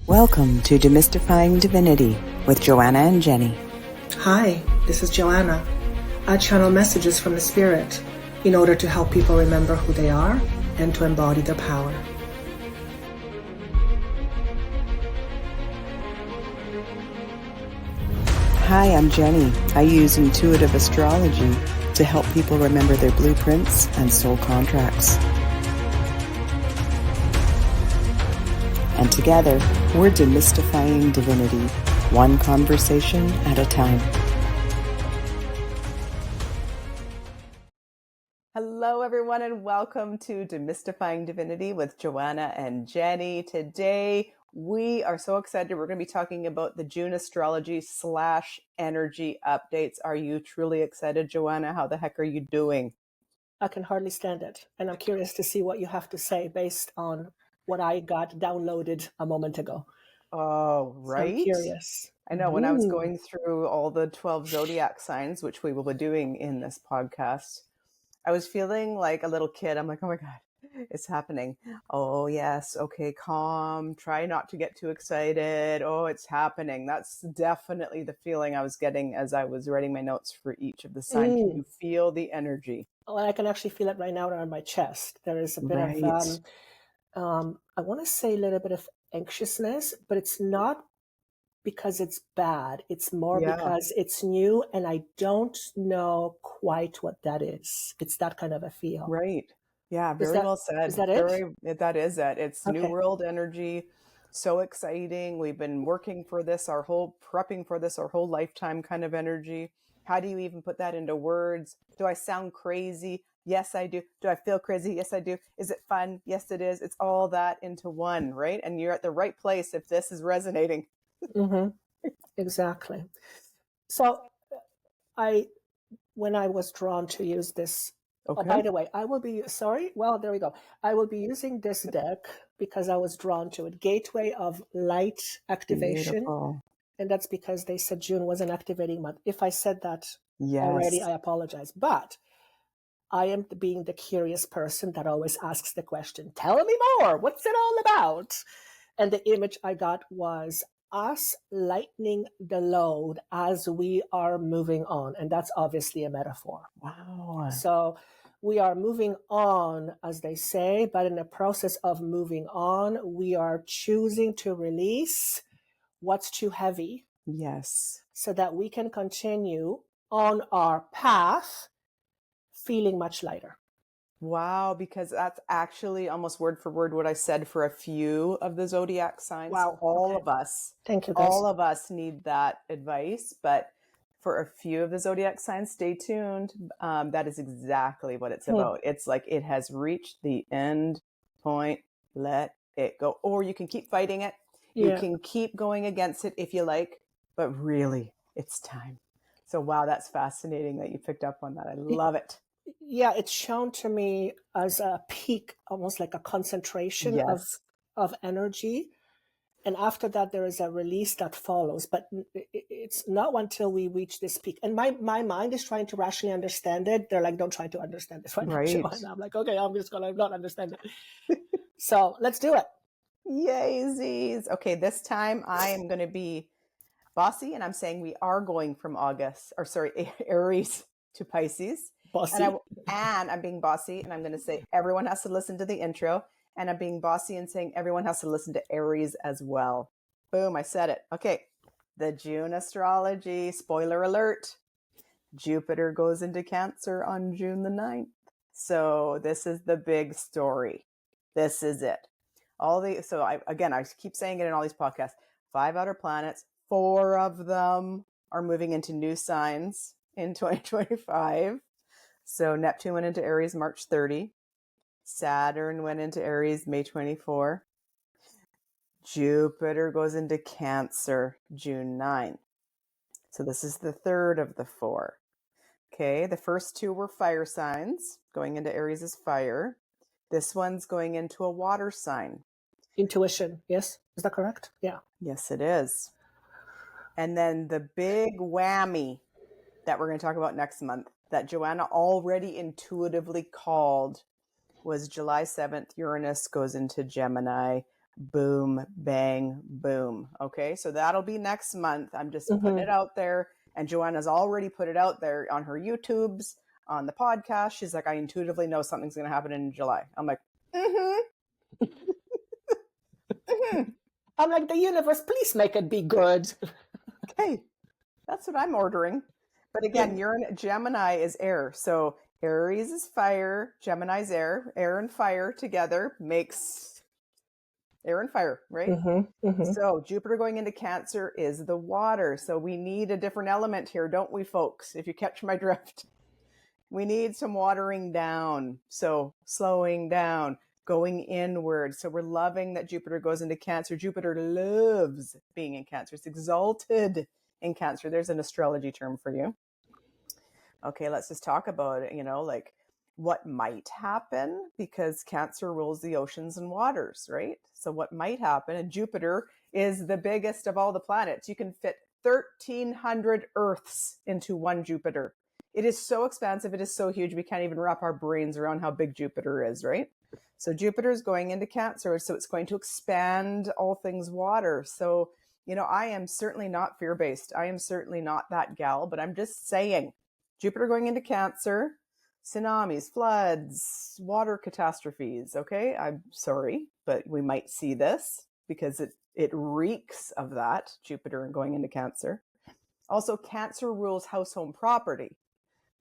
Welcome to Demystifying Divinity with Joanna and Jenny. Hi, this is Joanna. I channel messages from the Spirit in order to help people remember who they are and to embody their power. Hi, I'm Jenny. I use intuitive astrology to help people remember their blueprints and soul contracts. And together, we're demystifying divinity, one conversation at a time. Hello, everyone, and welcome to Demystifying Divinity with Joanna and Jenny. Today, we are so excited. We're going to be talking about the June astrology / energy updates. Are you truly excited, Joanna? How the heck are you doing? I can hardly stand it, and I'm curious to see what you have to say based on what I got downloaded a moment ago. Oh, right. So I'm curious. I know when I was going through all the 12 zodiac signs, which we will be doing in this podcast, I was feeling like a little kid. I'm like, oh my God, it's happening. Oh, yes. Okay, calm. Try not to get too excited. Oh, it's happening. That's definitely the feeling I was getting as I was writing my notes for each of the signs. Can you feel the energy? Well, I can actually feel it right now on my chest. There is a bit of, I want to say a little bit of anxiousness, but it's not because it's bad. It's more because it's new and I don't know quite what that is. It's that kind of a feel. Right. Yeah, very well said. Is that it? That is it. It's Okay. New World energy. So exciting. We've been working for this, prepping for this our whole lifetime kind of energy. How do you even put that into words? Do I sound crazy? Yes, I do. Do I feel crazy? Yes, I do. Is it fun? Yes, it is. It's all that into one, right? And you're at the right place if this is resonating. Exactly. So when I was drawn to use this, Okay. Oh, by the way, I will be, there we go. I will be using this deck because I was drawn to it. Gateway of Light Activation. Beautiful. And that's because they said June was an activating month. If I said that already, I apologize. But I am being the curious person that always asks the question, tell me more, what's it all about? And the image I got was us lightening the load as we are moving on. And that's obviously a metaphor. Wow. So we are moving on, as they say, but in the process of moving on, we are choosing to release what's too heavy. Yes. So that we can continue on our path feeling much lighter. Wow, because that's actually almost word for word what I said for a few of the zodiac signs. Wow. All of us. Thank you, guys. All of us need that advice, but for a few of the zodiac signs, stay tuned. That is exactly what it's about. It's like it has reached the end point. Let it go. Or you can keep fighting it. You can keep going against it if you like, but really, it's time. So, wow, that's fascinating that you picked up on that. I love it. Yeah, it's shown to me as a peak, almost like a concentration of energy. And after that, there is a release that follows. But it's not until we reach this peak. And my mind is trying to rationally understand it. They're like, don't try to understand this right now. And I'm like, okay, I'm just going to not understand it. So let's do it. Yay, Z's. Okay, this time I am going to be bossy. And I'm saying we are going from Aries to Pisces. Bossy. And I'm being bossy, and I'm going to say everyone has to listen to the intro, and I'm being bossy and saying everyone has to listen to Aries as well. Boom, I said it. Okay, the June astrology, spoiler alert, Jupiter goes into Cancer on June the 9th. So this is the big story. This is it. I keep saying it in all these podcasts, 5 outer planets, 4 of them are moving into new signs in 2025. So Neptune went into Aries March 30. Saturn went into Aries May 24. Jupiter goes into Cancer June 9. So this is the third of the 4. Okay, the first 2 were fire signs. Going into Aries is fire. This one's going into a water sign. Intuition, yes? Is that correct? Yeah. Yes, it is. And then the big whammy that we're going to talk about next month that Joanna already intuitively called was July 7th. Uranus goes into Gemini. boom, bang, boom. Okay, so that'll be next month. I'm just putting it out there. And Joanna's already put it out there on her YouTubes, on the podcast. She's like, I intuitively know something's going to happen in July. I'm like, I'm like, the universe, please make it be good. Okay, that's what I'm ordering. But again, Gemini is air. So Aries is fire, Gemini's air. Air and fire together makes air and fire, right? So Jupiter going into Cancer is the water. So we need a different element here, don't we, folks? If you catch my drift, we need some watering down. So slowing down, going inward. So we're loving that Jupiter goes into Cancer. Jupiter loves being in Cancer. It's exalted in Cancer. There's an astrology term for you. Okay, let's just talk about it, like what might happen, because Cancer rules the oceans and waters, right? So what might happen, and Jupiter is the biggest of all the planets. You can fit 1,300 Earths into one Jupiter. It is so expansive. It is so huge. We can't even wrap our brains around how big Jupiter is, right? So Jupiter is going into Cancer. So it's going to expand all things water. So, I am certainly not fear-based. I am certainly not that gal, but I'm just saying, Jupiter going into Cancer, tsunamis, floods, water catastrophes. Okay, I'm sorry, but we might see this because it reeks of that, Jupiter and going into Cancer. Also, Cancer rules house, home, property.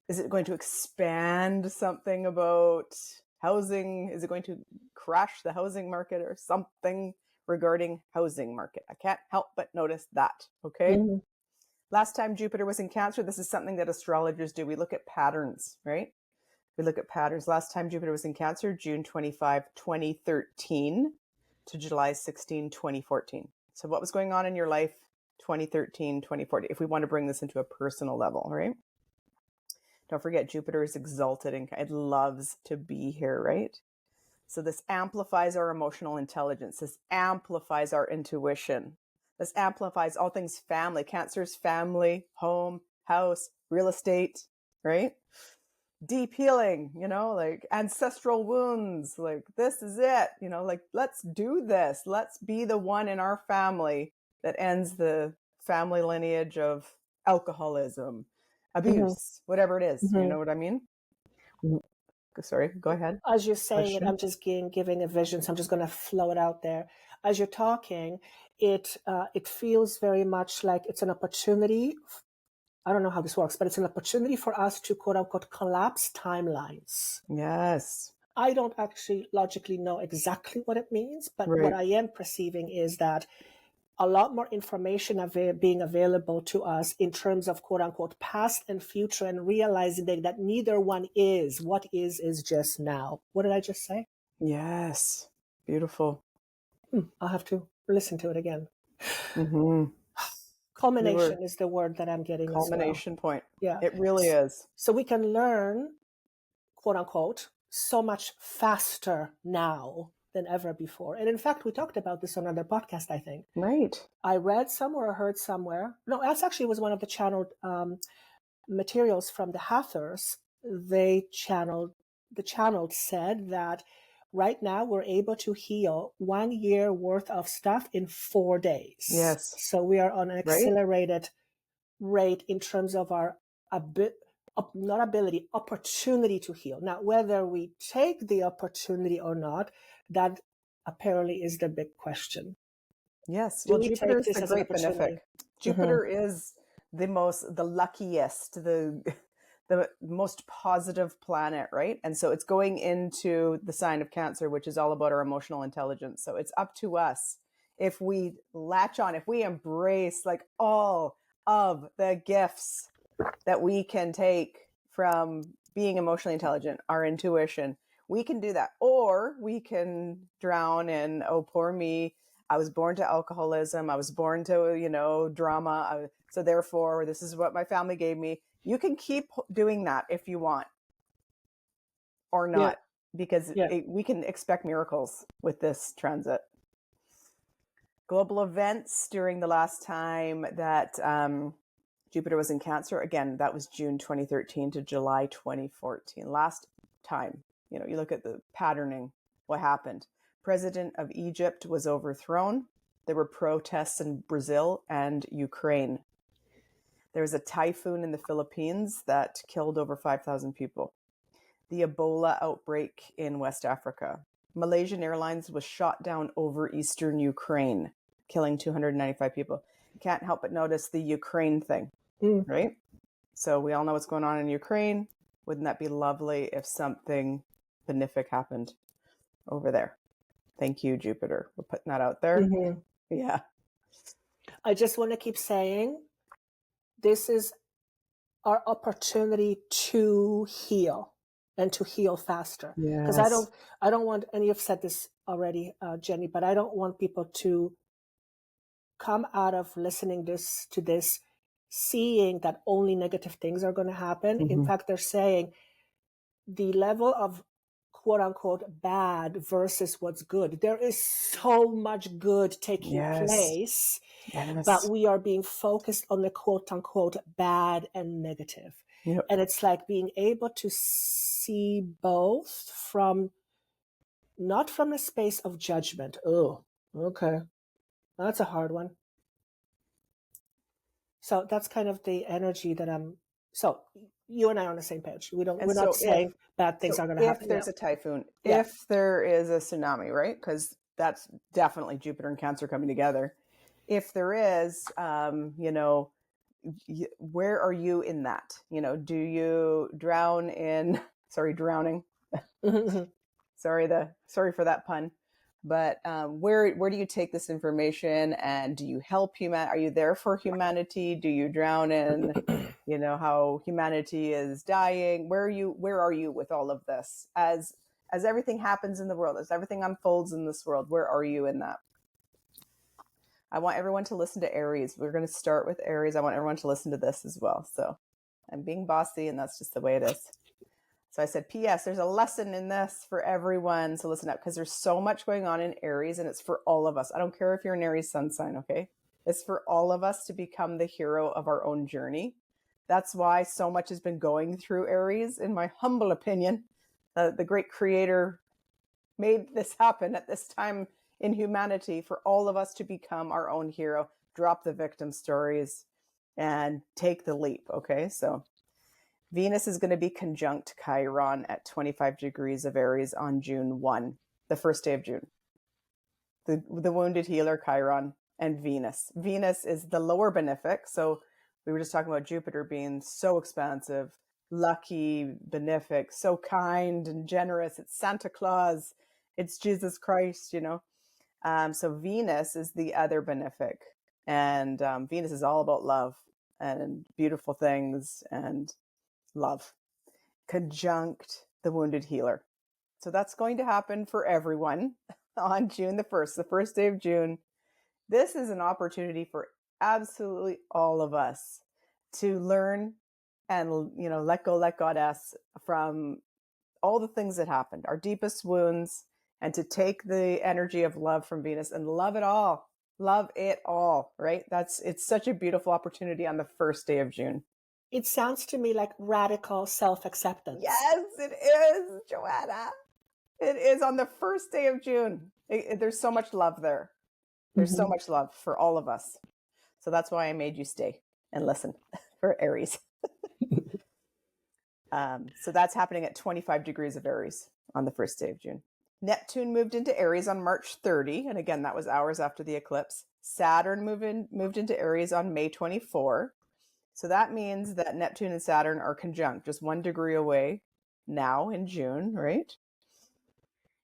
Is it going to expand something about housing? Is it going to crash the housing market or something regarding housing market? I can't help but notice that, okay? Last time Jupiter was in Cancer, this is something that astrologers do. We look at patterns, right? We look at patterns. Last time Jupiter was in Cancer, June 25, 2013 to July 16, 2014. So what was going on in your life 2013, 2014, if we want to bring this into a personal level, right? Don't forget, Jupiter is exalted and it loves to be here, right? So this amplifies our emotional intelligence. This amplifies our intuition. This amplifies all things family. Cancer's family, home, house, real estate, right? Deep healing, like ancestral wounds. Like, this is it, like, let's do this. Let's be the one in our family that ends the family lineage of alcoholism, abuse, whatever it is. You know what I mean? Sorry, go ahead. As you're saying it, I'm just giving a vision, so I'm just going to flow it out there. As you're talking, it feels very much like it's an opportunity. I don't know how this works, but it's an opportunity for us to, quote unquote, collapse timelines. Yes. I don't actually logically know exactly what it means, but what I am perceiving is that a lot more information being available to us in terms of, quote unquote, past and future, and realizing that neither one is. What is just now. What did I just say? Yes. Beautiful. I'll have to listen to it again. Culmination is the word that I'm getting. Culmination point. Yeah. It really is. So we can learn, quote unquote, so much faster now than ever before. And in fact, we talked about this on another podcast, I think. Right. I read somewhere or heard somewhere. No, that's actually was one of the channeled materials from the Hathors. The channel said that right now we're able to heal 1 year worth of stuff in 4 days. Yes. So we are on an accelerated rate in terms of our opportunity to heal. Now, whether we take the opportunity or not, that apparently is the big question. Yes. Well, Jupiter is the great benefic. Jupiter is the luckiest, the most positive planet, right? And so it's going into the sign of Cancer, which is all about our emotional intelligence. So it's up to us if we latch on, if we embrace like all of the gifts that we can take from being emotionally intelligent, our intuition, we can do that. Or we can drown in, oh, poor me, I was born to alcoholism, I was born to, drama. So therefore, this is what my family gave me. You can keep doing that if you want or not, because we can expect miracles with this transit. Global events during the last time that Jupiter was in Cancer, again, that was June 2013 to July 2014. Last time, you look at the patterning, what happened. President of Egypt was overthrown. There were protests in Brazil and Ukraine. There was a typhoon in the Philippines that killed over 5,000 people. The Ebola outbreak in West Africa. Malaysian Airlines was shot down over eastern Ukraine, killing 295 people. You can't help but notice the Ukraine thing, right? So we all know what's going on in Ukraine. Wouldn't that be lovely if something benefic happened over there? Thank you, Jupiter. We're putting that out there. Mm-hmm. Yeah. I just want to keep saying, this is our opportunity to heal and to heal faster. Because I don't want, and you've said this already, Jenny, but I don't want people to come out of listening to this seeing that only negative things are going to happen. Mm-hmm. In fact, they're saying the level of quote unquote bad versus what's good. There is so much good taking place, but we are being focused on the quote unquote bad and negative. Yep. And it's like being able to see both from, not from a space of judgment. Oh, okay. That's a hard one. So that's kind of the energy that so you and I are on the same page. We're not saying bad things are going to happen. If there's a typhoon, if there is a tsunami, right? Because that's definitely Jupiter and Cancer coming together. If there is, where are you in that? Do you drown in, drowning. Sorry for that pun. But where do you take this information, and do you help Are you there for humanity? Do you drown in, how humanity is dying? Where are you with all of this? As everything happens in the world, as everything unfolds in this world, where are you in that? I want everyone to listen to Aries. We're going to start with Aries. I want everyone to listen to this as well. So I'm being bossy, and that's just the way it is. So I said, P.S. there's a lesson in this for everyone. So listen up, because there's so much going on in Aries, and it's for all of us. I don't care if you're an Aries sun sign, okay? It's for all of us to become the hero of our own journey. That's why so much has been going through Aries, in my humble opinion. The great creator made this happen at this time in humanity for all of us to become our own hero, drop the victim stories, and take the leap, okay? So Venus is going to be conjunct Chiron at 25 degrees of Aries on June 1, the first day of June. The wounded healer, Chiron, and Venus. Venus is the lower benefic. So we were just talking about Jupiter being so expansive, lucky, benefic, so kind and generous. It's Santa Claus. It's Jesus Christ, So Venus is the other benefic. And Venus is all about love and beautiful things and love, conjunct the wounded healer. So that's going to happen for everyone on June the 1st, the first day of June. This is an opportunity for absolutely all of us to learn and, let go, let Goddess from all the things that happened, our deepest wounds, and to take the energy of love from Venus and love it all, right? It's such a beautiful opportunity on the first day of June. It sounds to me like radical self-acceptance. Yes, it is, Joanna. It is on the first day of June. There's so much love there. There's so much love for all of us. So that's why I made you stay and listen for Aries. So that's happening at 25 degrees of Aries on the first day of June. Neptune moved into Aries on March 30. And again, that was hours after the eclipse. Saturn moved into Aries on May 24. So that means that Neptune and Saturn are conjunct, just 1 degree away now in June, right?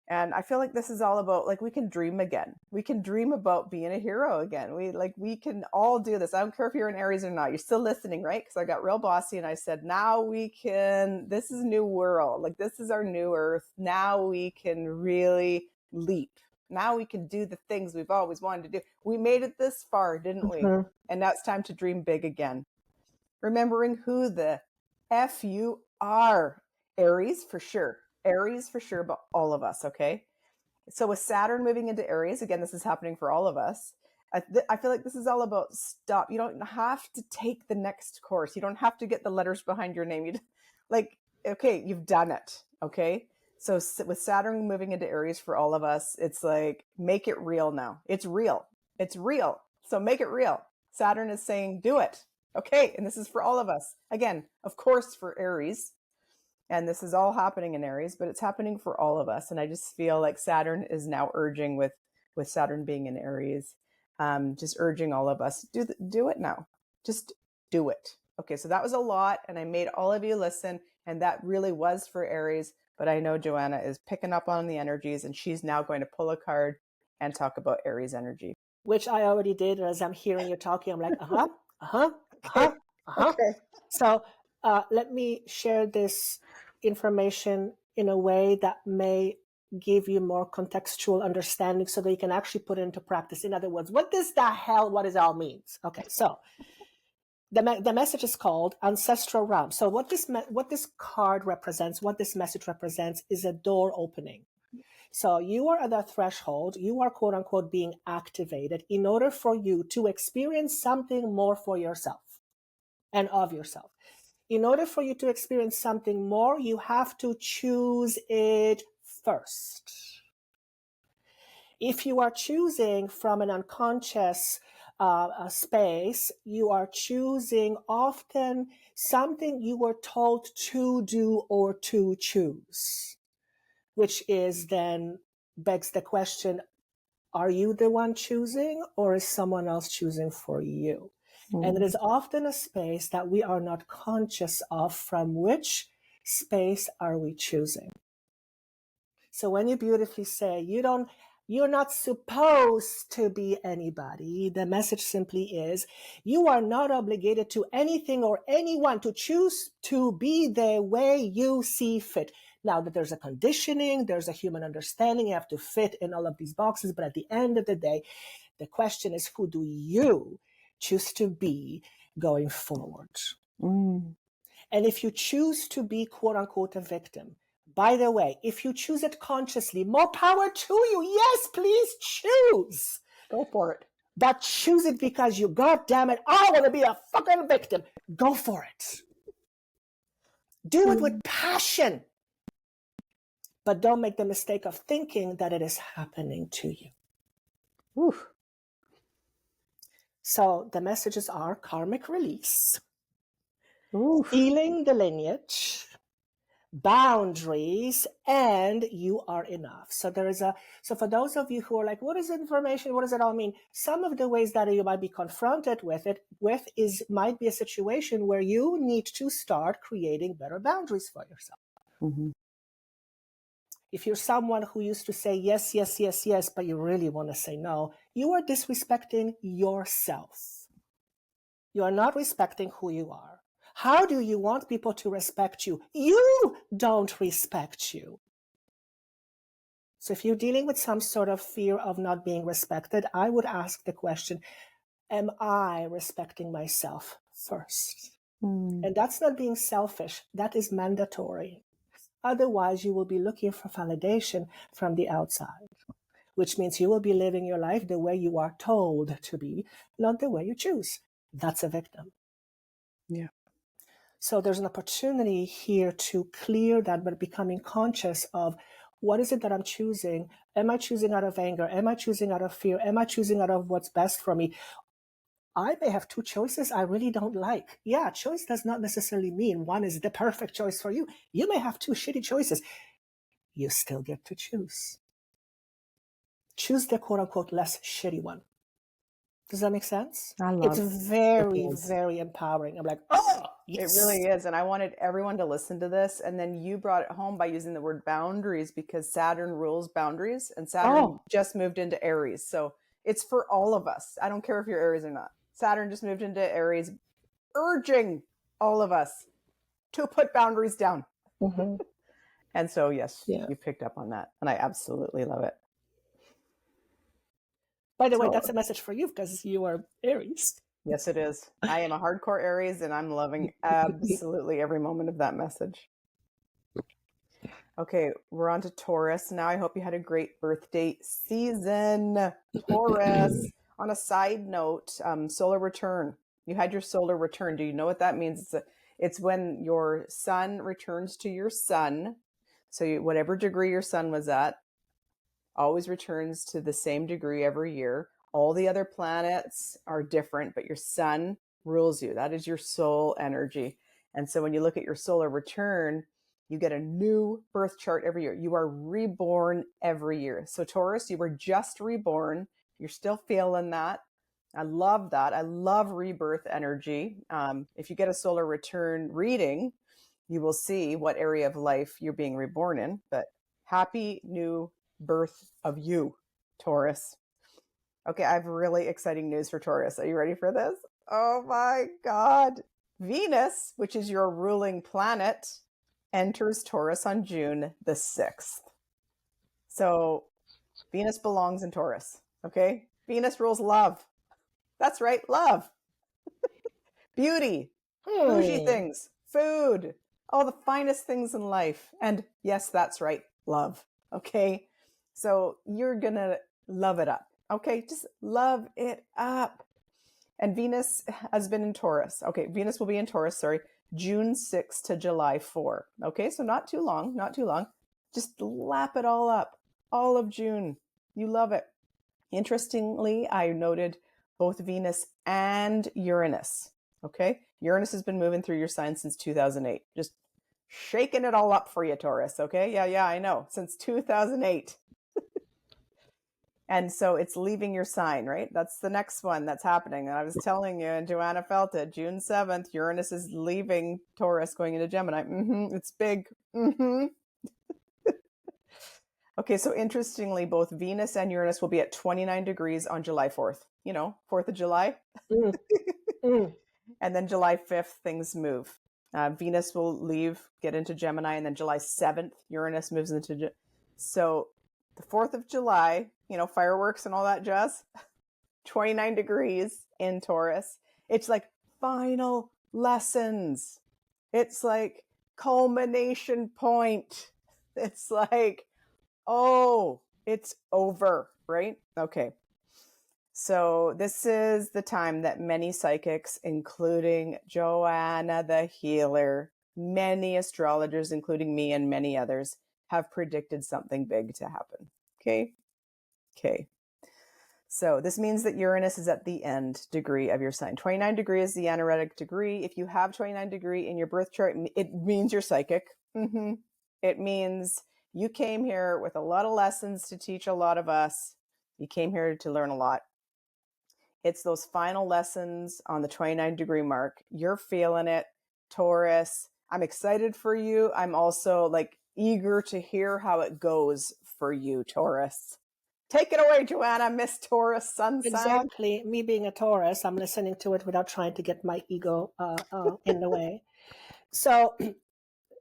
And I feel like this is all about, we can dream again. We can dream about being a hero again. We can all do this. I don't care if you're in Aries or not. You're still listening, right? Because I got real bossy and I said, now this is a new world. This is our new earth. Now we can really leap. Now we can do the things we've always wanted to do. We made it this far, didn't we? And now it's time to dream big again. Remembering who the F you are. Aries for sure, but all of us, okay? So with Saturn moving into Aries, again, this is happening for all of us. I feel like this is all about stop. You don't have to take the next course. You don't have to get the letters behind your name. Okay, you've done it, okay? So with Saturn moving into Aries for all of us, it's like, make it real now. It's real. It's real. So make it real. Saturn is saying, do it. Okay. And this is for all of us. Again, of course, for Aries. And this is all happening in Aries, but it's happening for all of us. And I just feel like Saturn is now urging with Saturn being in Aries, just urging all of us, do it now. Just do it. Okay. So that was a lot. And I made all of you listen. And that really was for Aries. But I know Joanna is picking up on the energies, and she's now going to pull a card and talk about Aries energy. Which I already did. As I'm hearing you talking, I'm like, Okay. So let me share this information in a way that may give you more contextual understanding so that you can actually put it into practice. In other words, what does it all means? Okay, so the message is called Ancestral Realm. So what this card represents, what this message represents, is a door opening. So you are at that threshold, you are quote unquote being activated in order for you to experience something more for yourself and of yourself. In order for you to experience something more, you have to choose it first. If you are choosing from an unconscious space, you are choosing often something you were told to do or to choose, which is then begs the question, are you the one choosing, or is someone else choosing for you? And it is often a space that we are not conscious of. From which space are we choosing? So when you beautifully say, you're not supposed to be anybody, the message simply is, you are not obligated to anything or anyone to choose to be the way you see fit. Now that there's a conditioning, there's a human understanding, you have to fit in all of these boxes. But at the end of the day, the question is, who do you choose to be going forward? And if you choose to be quote unquote a victim, by the way, if you choose it consciously, more power to you. Yes, please choose. Go for it. But choose it because you, God damn it, I want to be a fucking victim. Go for it. Do it with passion. But don't make the mistake of thinking that it is happening to you. Oof. So the messages are karmic release, Oof. healing the lineage, boundaries, and you are enough. So so for those of you who are like, what is information? What does it all mean? Some of the ways that you might be confronted with might be a situation where you need to start creating better boundaries for yourself. Mm-hmm. If you're someone who used to say yes, yes, yes, yes, but you really want to say no, you are disrespecting yourself. You are not respecting who you are. How do you want people to respect you? You don't respect you. So if you're dealing with some sort of fear of not being respected, I would ask the question, am I respecting myself first? And that's not being selfish. That is mandatory. Otherwise, you will be looking for validation from the outside, which means you will be living your life the way you are told to be, not the way you choose. That's a victim. Yeah. So there's an opportunity here to clear that by becoming conscious of, what is it that I'm choosing? Am I choosing out of anger? Am I choosing out of fear? Am I choosing out of what's best for me? I may have two choices I really don't like. Yeah, choice does not necessarily mean one is the perfect choice for you. You may have two shitty choices. You still get to choose. Choose the quote unquote less shitty one. Does that make sense? It's very, very empowering. I'm like, oh, yes. It really is. And I wanted everyone to listen to this. And then you brought it home by using the word boundaries, because Saturn rules boundaries, and Saturn just moved into Aries. So it's for all of us. I don't care if you're Aries or not. Saturn just moved into Aries, urging all of us to put boundaries down. Mm-hmm. And so, yes, you picked up on that. And I absolutely love it. By the way, that's a message for you because you are Aries. Yes, it is. I am a hardcore Aries, and I'm loving absolutely every moment of that message. Okay, we're on to Taurus now. I hope you had a great birthday season, Taurus. On a side note, solar return. You had your solar return. Do you know what that means? It's when your sun returns to your sun. So whatever degree your sun was at always returns to the same degree every year. All the other planets are different, but your sun rules you. That is your soul energy. And so when you look at your solar return, you get a new birth chart every year. You are reborn every year. So Taurus, you were just reborn. You're still feeling that. I love that. I love rebirth energy. If you get a solar return reading, you will see what area of life you're being reborn in. But happy new birth of you, Taurus. Okay, I have really exciting news for Taurus. Are you ready for this? Oh my God. Venus, which is your ruling planet, enters Taurus on June the 6th. So Venus belongs in Taurus, okay? Venus rules love. That's right, love. Beauty, bougie things, food, all the finest things in life. And yes, that's right, love, okay? So you're going to love it up, okay? Just love it up. And Venus has been in Taurus. Okay, Venus will be in Taurus, June 6 to July 4. Okay, so not too long, not too long. Just lap it all up, all of June. You love it. Interestingly, I noted both Venus and Uranus. Okay, Uranus has been moving through your sign since 2008. Just shaking it all up for you, Taurus. Okay, yeah, I know. Since 2008. And so it's leaving your sign, right? That's the next one that's happening. And I was telling you, and Joanna felt it, June 7th, Uranus is leaving Taurus, going into Gemini. It's big. Okay, so interestingly, both Venus and Uranus will be at 29 degrees on July 4th. 4th of July. And then July 5th, things move. Venus will leave, get into Gemini, and then July 7th, Uranus moves into... So the 4th of July, fireworks and all that jazz, 29 degrees in Taurus. It's like final lessons. It's like culmination point. It's like, oh, it's over, right? Okay. So this is the time that many psychics, including Joanna the healer, many astrologers, including me and many others, have predicted something big to happen. Okay. So this means that Uranus is at the end degree of your sign. 29 degree is the anaretic degree. If you have 29 degree in your birth chart, it means you're psychic. It means you came here with a lot of lessons to teach a lot of us. You came here to learn a lot. It's those final lessons on the 29 degree mark. You're feeling it, Taurus. I'm excited for you. I'm also eager to hear how it goes for you, Taurus. Take it away, Joanna, Miss Taurus sun sign. Exactly. Me being a Taurus, I'm listening to it without trying to get my ego in the way. So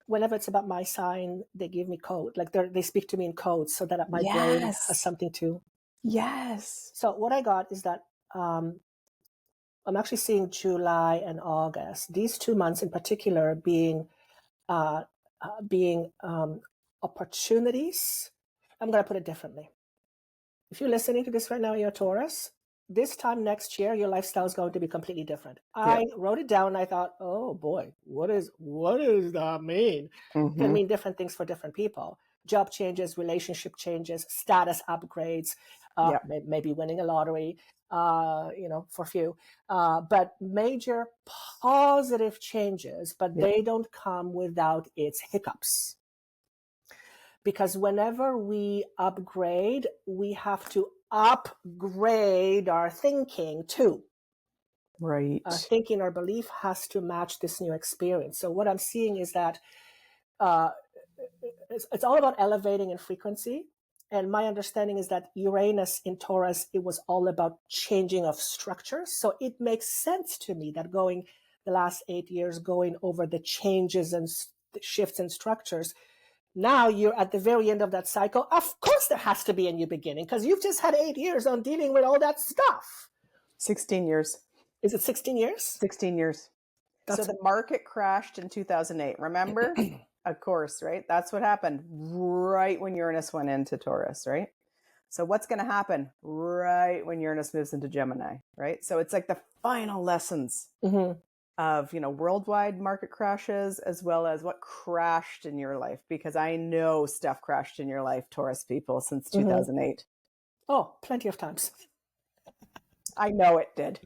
whenever it's about my sign, they give me code. They speak to me in codes so that my brain has something to. Yes. So what I got is that I'm actually seeing July and August, these 2 months in particular being opportunities. I'm going to put it differently. If you're listening to this right now, you're a Taurus, this time next year, your lifestyle is going to be completely different. I wrote it down and I thought, oh boy, what does that mean? It can mean different things for different people. Job changes, relationship changes, status upgrades, maybe winning a lottery, for a few, but major positive changes, but they don't come without its hiccups. Because whenever we upgrade, we have to upgrade our thinking too. Right. Our thinking, our belief has to match this new experience. So what I'm seeing is that it's all about elevating in frequency. And my understanding is that Uranus in Taurus, it was all about changing of structures. So it makes sense to me that the last 8 years, going over the changes and shifts in structures. Now you're at the very end of that cycle. Of course, there has to be a new beginning because you've just had 8 years on dealing with all that stuff. 16 years. Is it 16 years? 16 years. So the market crashed in 2008. Remember? Of course, right? That's what happened right when Uranus went into Taurus, right? So what's going to happen right when Uranus moves into Gemini, right? So it's like the final lessons of, worldwide market crashes, as well as what crashed in your life, because I know stuff crashed in your life, Taurus people, since 2008. Oh, plenty of times. I know it did.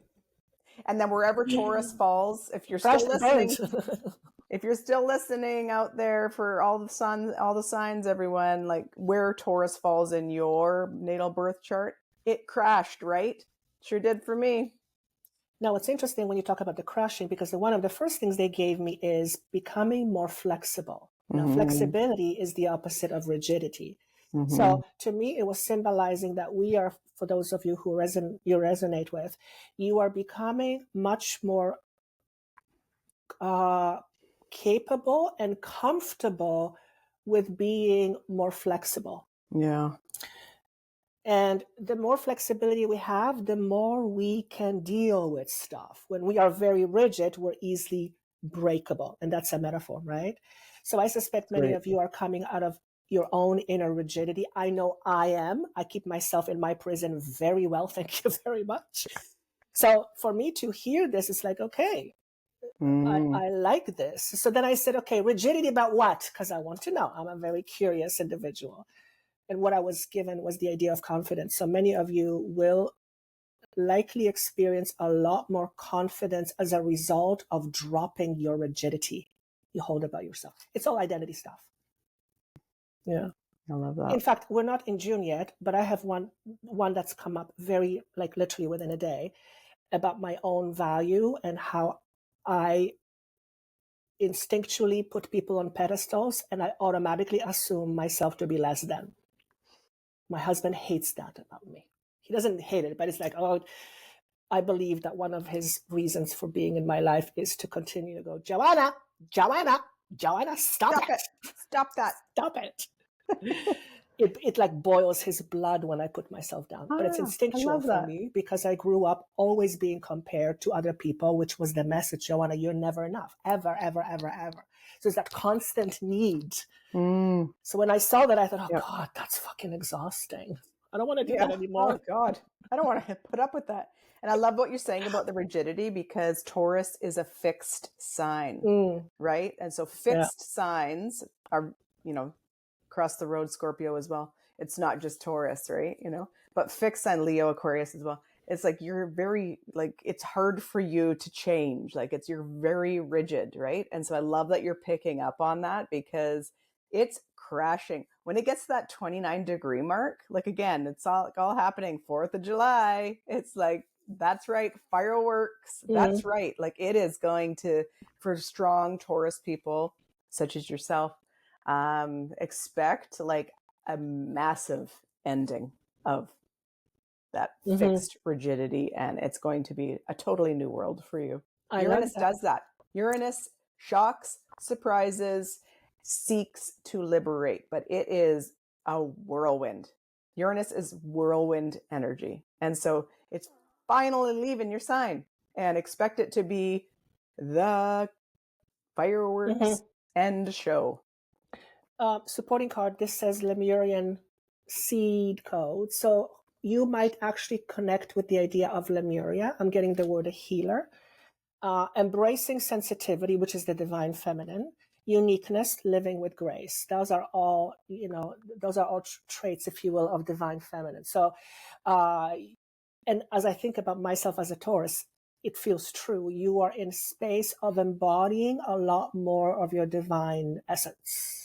And then wherever Taurus falls, if you're still listening, if you're still listening out there for all the signs, everyone, like where Taurus falls in your natal birth chart, it crashed, right? Sure did for me. Now, it's interesting when you talk about the crashing, because one of the first things they gave me is becoming more flexible. Now, flexibility is the opposite of rigidity. So to me, it was symbolizing that we are, for those of you who resonate with, you are becoming much more capable and comfortable with being more flexible. Yeah. And the more flexibility we have, the more we can deal with stuff. When we are very rigid, we're easily breakable. And that's a metaphor, right? So I suspect many of you are coming out of your own inner rigidity. I know I am. I keep myself in my prison very well. Thank you very much. So for me to hear this, it's like, okay, I like this. So then I said, okay, rigidity about what? Because I want to know. I'm a very curious individual. And what I was given was the idea of confidence. So many of you will likely experience a lot more confidence as a result of dropping your rigidity you hold about yourself. It's all identity stuff. Yeah. I love that. In fact, we're not in June yet, but I have one that's come up very, like literally within a day, about my own value and how I instinctually put people on pedestals and I automatically assume myself to be less than. My husband hates that about me. He doesn't hate it, but it's like, oh, I believe that one of his reasons for being in my life is to continue to go, Joanna, stop it. Stop that. Stop it. It like boils his blood when I put myself down. But it's instinctual for me because I grew up always being compared to other people, which was the message, Joanna, you're never enough, ever, ever, ever, ever. So it's that constant need. So when I saw that, I thought, oh God, that's fucking exhausting. I don't want to do that anymore. Oh God, I don't want to put up with that. And I love what you're saying about the rigidity, because Taurus is a fixed sign, right? And so fixed signs are, across the road, Scorpio as well. It's not just Taurus, right? But fixed sign, Leo, Aquarius as well. It's like you're very, like, it's hard for you to change. Like you're very rigid, right? And so I love that you're picking up on that, because it's crashing. When it gets to that 29-degree mark, like again, it's all happening 4th of July. It's like, that's right. Fireworks. That's right. Like it is going to, for strong Taurus people such as yourself, expect like a massive ending of that fixed rigidity, and it's going to be a totally new world for you. Uranus does that. Uranus shocks, surprises, seeks to liberate, but it is a whirlwind. Uranus is whirlwind energy, and so it's finally leaving your sign, and expect it to be the fireworks end show. Supporting card, this says Lemurian seed code. So you might actually connect with the idea of Lemuria. I'm getting the word a healer. Embracing sensitivity, which is the divine feminine. Uniqueness, living with grace. Those are all, traits, if you will, of divine feminine. So, and as I think about myself as a Taurus, it feels true. You are in space of embodying a lot more of your divine essence.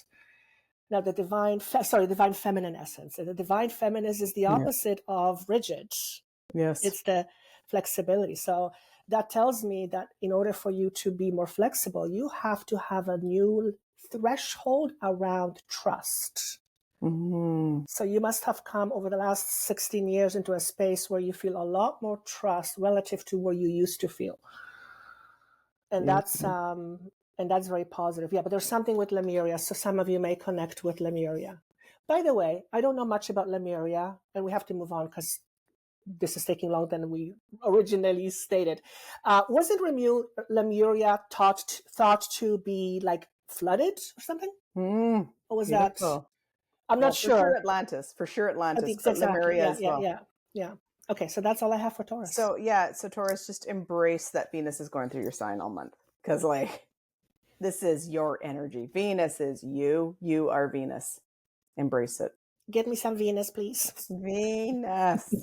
Now, the divine feminine essence. And the divine feminine is the opposite of rigid. Yes. It's the flexibility. So that tells me that in order for you to be more flexible, you have to have a new threshold around trust. So you must have come over the last 16 years into a space where you feel a lot more trust relative to where you used to feel. And that's very positive. Yeah, but there's something with Lemuria. So some of you may connect with Lemuria. By the way, I don't know much about Lemuria, and we have to move on because this is taking longer than we originally stated. Wasn't Lemuria thought to be like flooded or something? Or was beautiful. That? I'm not sure. For sure Atlantis. I think exactly. Lemuria as well. Yeah. Okay, so that's all I have for Taurus. So Taurus, just embrace that Venus is going through your sign all month. because like this is your energy. Venus is you. You are Venus. Embrace it. Get me some Venus, please. Venus.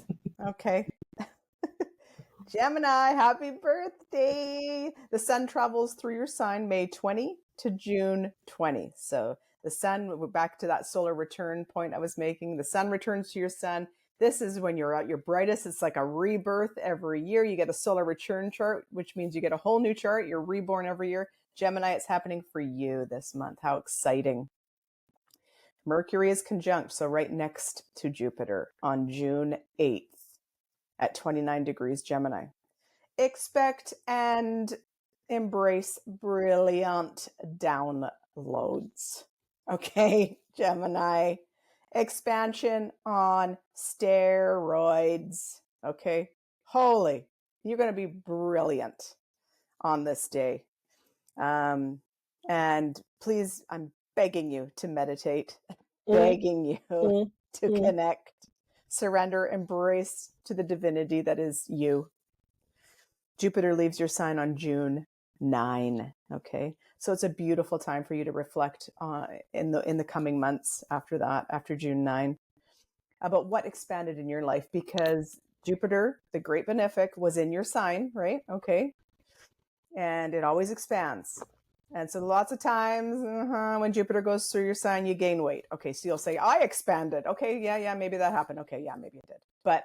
Okay. Gemini, happy birthday. The sun travels through your sign May 20 to June 20. So the sun, we're back to that solar return point I was making. The sun returns to your sun. This is when you're at your brightest. It's like a rebirth every year. You get a solar return chart, which means you get a whole new chart. You're reborn every year. Gemini, it's happening for you this month. How exciting. Mercury is conjunct, so right next to Jupiter on June 8th at 29 degrees Gemini. Expect and embrace brilliant downloads. Okay, Gemini. Expansion on steroids. Okay, holy, you're going to be brilliant on this day. And please, I'm begging you to meditate, begging you to connect, surrender, embrace to the divinity that is you. Jupiter leaves your sign on June 9. Okay, so it's a beautiful time for you to reflect in the coming months after that, after June 9, about what expanded in your life, because Jupiter, the great benefic, was in your sign, right? Okay, and it always expands. And so lots of times when Jupiter goes through your sign, you gain weight. Okay, so you'll say, I expanded. Okay, yeah, maybe that happened. Okay, yeah, maybe it did. But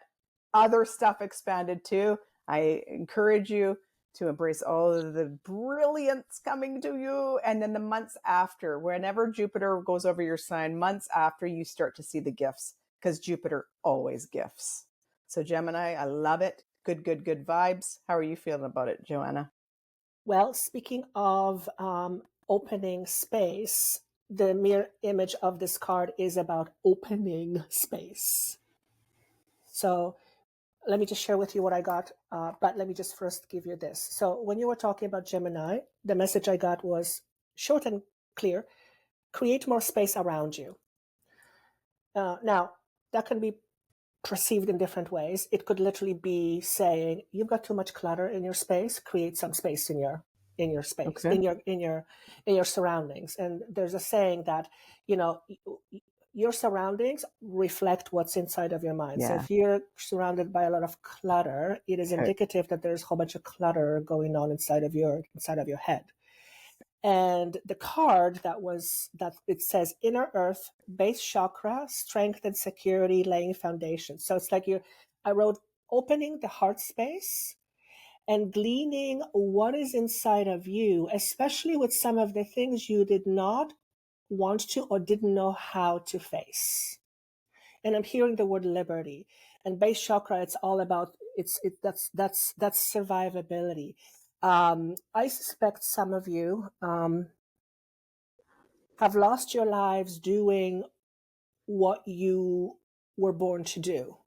other stuff expanded too. I encourage you to embrace all of the brilliance coming to you. And then the months after, whenever Jupiter goes over your sign, months after, you start to see the gifts, because Jupiter always gifts. So Gemini, I love it. Good vibes. How are you feeling about it, Joanna? Well, speaking of opening space, the mirror image of this card is about opening space. So let me just share with you what I got, but let me just first give you this. So when you were talking about Gemini, the message I got was short and clear: create more space around you. Now, that can be perceived in different ways. It could literally be saying, you've got too much clutter in your space, create some space in your space, okay, in your surroundings. And there's a saying that, your surroundings reflect what's inside of your mind. Yeah. So if you're surrounded by a lot of clutter, it is indicative that there's a whole bunch of clutter going on inside of your head. And the card that it says inner earth, base chakra, strength and security, laying foundation. So it's like I wrote opening the heart space and gleaning what is inside of you, especially with some of the things you did not want to or didn't know how to face. And I'm hearing the word liberty. And base chakra, it's all about that's survivability. I suspect some of you have lost your lives doing what you were born to do,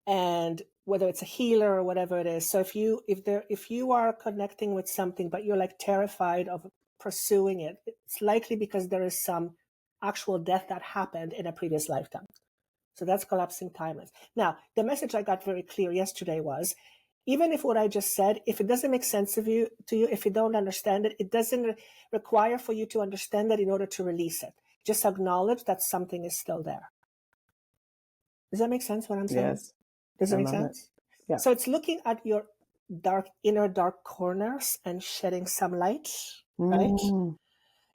and whether it's a healer or whatever it is. So if you are connecting with something but you're like terrified of pursuing it, it's likely because there is some actual death that happened in a previous lifetime. So that's collapsing timelines. Now, the message I got very clear yesterday was, even if what I just said, if it doesn't make sense to you, if you don't understand it, it doesn't require for you to understand that in order to release it. Just acknowledge that something is still there. Does that make sense what I'm saying? Yes. Does it make sense? Yeah. So it's looking at your inner dark corners and shedding some light, right?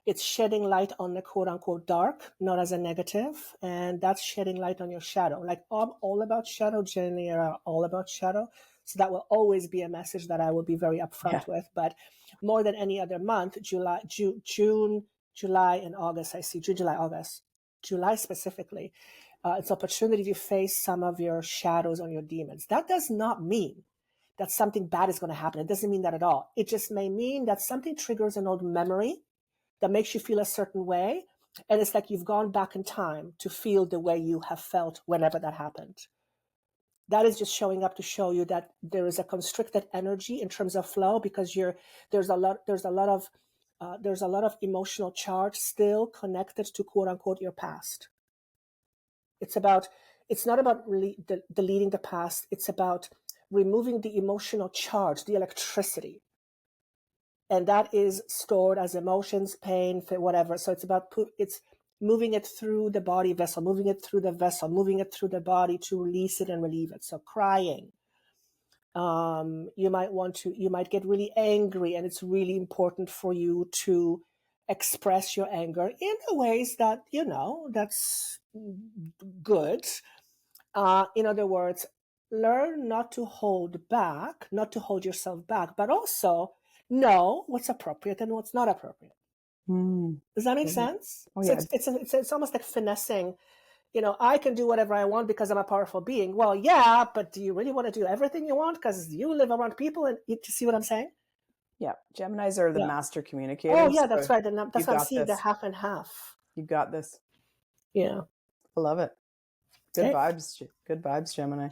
It's shedding light on the quote unquote dark, not as a negative. And that's shedding light on your shadow. Like, I'm all about shadow, Jenny, are all about shadow. So that will always be a message that I will be very upfront with. But more than any other month, June, July, and August, I see June, July, August, July specifically, it's opportunity to face some of your shadows or your demons. That does not mean that something bad is going to happen. It doesn't mean that at all. It just may mean that something triggers an old memory that makes you feel a certain way. And it's like you've gone back in time to feel the way you have felt whenever that happened. That is just showing up to show you that there is a constricted energy in terms of flow, because there's a lot of emotional charge still connected to quote unquote your past. It's not about really deleting the past. It's about removing the emotional charge, the electricity. And that is stored as emotions, pain, whatever. So it's about, it's moving it through the body vessel, moving it through the vessel, moving it through the body to release it and relieve it. So crying. You might get really angry, and it's really important for you to express your anger in the ways that, that's good. In other words, learn not to hold back, not to hold yourself back, but also know what's appropriate and what's not appropriate. Does that make sense? Oh, so yeah. it's almost like finessing. I can do whatever I want because I'm a powerful being. Well, yeah, but do you really want to do everything you want because you live around people? And you see what I'm saying? Yeah. Geminis are the master communicators. Oh, yeah, that's right. And that's what I'm seeing, the this. half and half. You got this. Yeah. I love it. Good Okay. vibes. Good vibes, Gemini.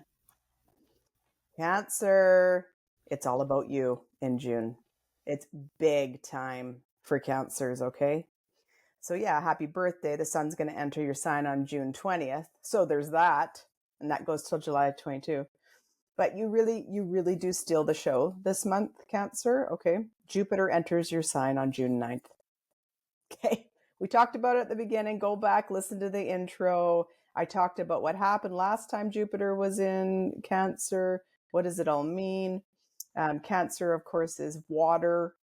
Cancer. It's all about you in June. It's big time for Cancers, okay? So yeah, happy birthday. The sun's going to enter your sign on June 20th. So there's that. And that goes till July 22. But you really do steal the show this month, Cancer, okay? Jupiter enters your sign on June 9th. Okay. We talked about it at the beginning. Go back, listen to the intro. I talked about what happened last time Jupiter was in Cancer. What does it all mean? Cancer, of course, is water,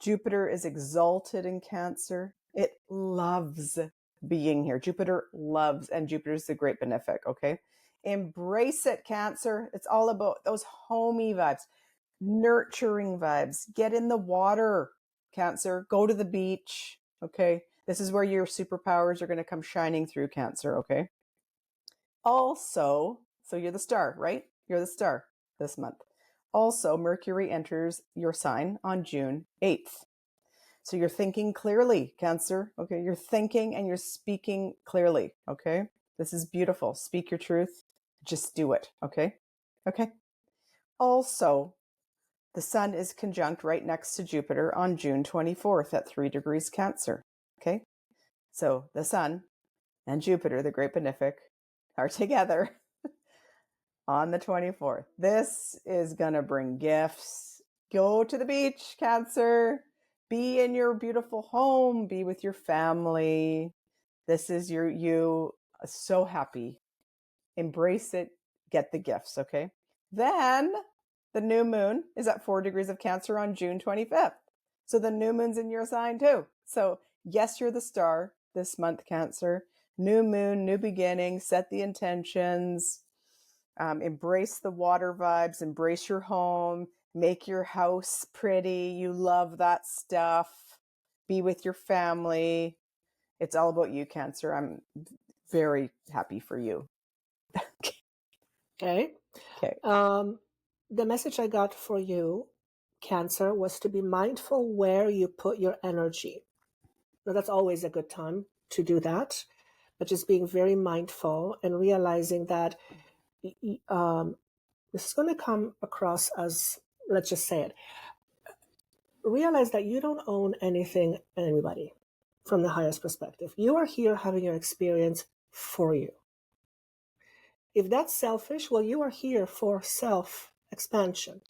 Jupiter is exalted in Cancer. It loves being here. Jupiter loves, and Jupiter's the great benefic, okay? Embrace it, Cancer. It's all about those homey vibes, nurturing vibes. Get in the water, Cancer. Go to the beach, okay? This is where your superpowers are going to come shining through, Cancer, okay? Also, so you're the star, right? You're the star this month. Also, Mercury enters your sign on June 8th. So you're thinking clearly, Cancer. Okay, you're thinking and you're speaking clearly. Okay, this is beautiful. Speak your truth. Just do it. Okay. Okay. Also, the sun is conjunct right next to Jupiter on June 24th at 3 degrees Cancer. Okay. So the sun and Jupiter, the great benefic, are together on the 24th. This is going to bring gifts. Go to the beach, Cancer. Be in your beautiful home. Be with your family. This is you. So happy. Embrace it. Get the gifts, okay? Then the new moon is at 4 degrees of Cancer on June 25th. So the new moon's in your sign too. So yes, you're the star this month, Cancer. New moon, new beginning. Set the intentions. Embrace the water vibes. Embrace your home. Make your house pretty. You love that stuff. Be with your family. It's all about you, Cancer. I'm very happy for you. Okay. The message I got for you, Cancer, was to be mindful where you put your energy. Now, that's always a good time to do that, but just being very mindful and realizing that this is going to come across as, let's just say it, realize that you don't own anything and anybody from the highest perspective. You are here having your experience for you. If that's selfish, well, you are here for self-expansion.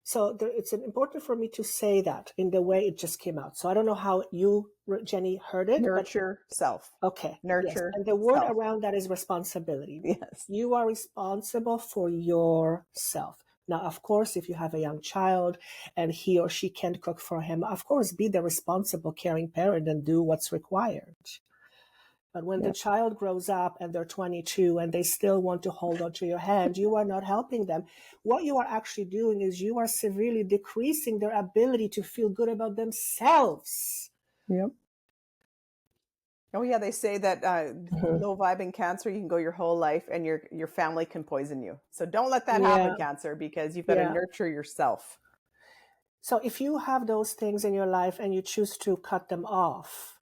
So it's important for me to say that in the way it just came out. So I don't know how you, Jenny, heard it. Nurture self. Okay. Nurture. Yes. And the word self. around that is responsibility. Yes. You are responsible for yourself. Now, of course, if you have a young child and he or she can't cook for him, of course, be the responsible, caring parent and do what's required. But when the child grows up and they're 22 and they still want to hold onto your hand, you are not helping them. What you are actually doing is you are severely decreasing their ability to feel good about themselves. Yep. Oh yeah, they say that low vibing Cancer, you can go your whole life and your family can poison you. So don't let that happen, Cancer, because you've got to nurture yourself. So if you have those things in your life and you choose to cut them off,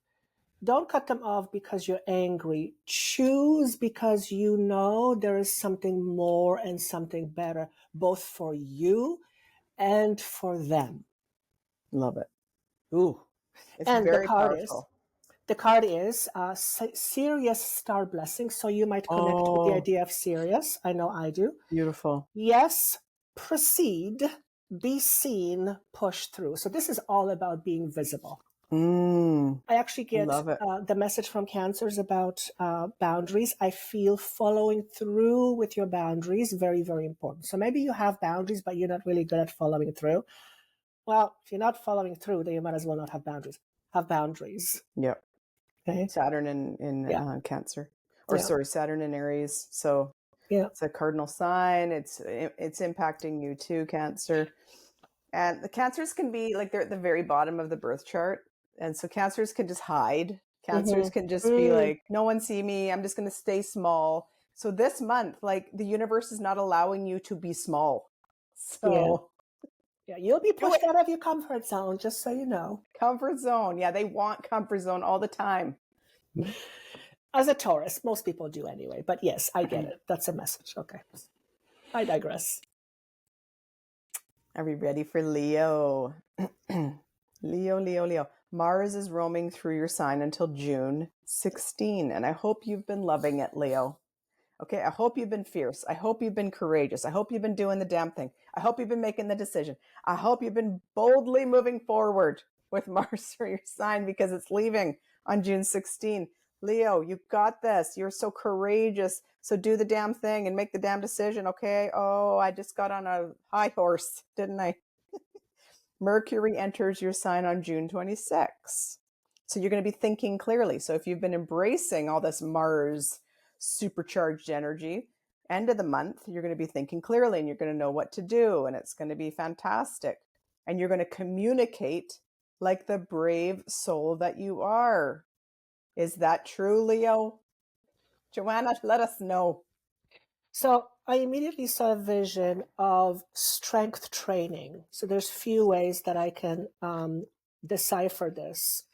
don't cut them off because you're angry. Choose because you know there is something more and something better, both for you and for them. Love it. Ooh, it's and very powerful. The card is Sirius star blessing. So you might connect with the idea of Sirius. I know I do. Beautiful. Yes, proceed. be seen, push through. So this is all about being visible. I actually get the message from Cancers about boundaries. I feel following through with your boundaries very, very important. So maybe you have boundaries, but you're not really good at following through. Well, if you're not following through, then you might as well not have boundaries. Have boundaries. Yep. Okay. Saturn in Cancer, or sorry, Saturn in Aries. So it's a cardinal sign. It's impacting you too, Cancer. And the Cancers can be like, they're at the very bottom of the birth chart. And so Cancers can just hide. Cancers can just be like, no one see me. I'm just going to stay small. So this month, like, the universe is not allowing you to be small. So yeah, you'll be pushed out of your comfort zone, just so you know. Comfort zone. Yeah, they want comfort zone all the time. As a Taurus, most people do anyway. But yes, I get it. That's a message. Okay. I digress. Are we ready for Leo? Leo. Mars is roaming through your sign until June 16. And I hope you've been loving it, Leo. Okay, I hope you've been fierce. I hope you've been courageous. I hope you've been doing the damn thing. I hope you've been making the decision. I hope you've been boldly moving forward with Mars through your sign, because it's leaving on June 16. Leo, you got this. You're so courageous. So do the damn thing and make the damn decision, okay? Oh, I just got on a high horse, didn't I? Mercury enters your sign on June 26. So you're going to be thinking clearly. So if you've been embracing all this Mars supercharged energy, end of the month, you're going to be thinking clearly, and you're going to know what to do, and it's going to be fantastic. And you're going to communicate like the brave soul that you are. Is that true, Leo? Joanna, let us know. So I immediately saw a vision of strength training. So there's few ways that I can decipher this.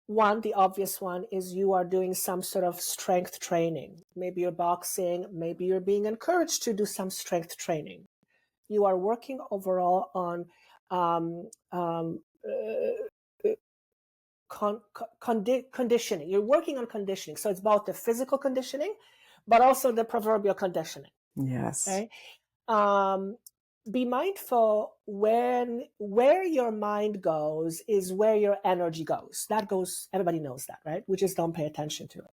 One, the obvious one, is you are doing some sort of strength training. Maybe you're boxing, maybe you're being encouraged to do some strength training. You are working overall on conditioning. You're working on conditioning. So it's both the physical conditioning, but also the proverbial conditioning. Yes. Okay. Be mindful where your mind goes is where your energy goes. That goes, everybody knows that, right? We just don't pay attention to it.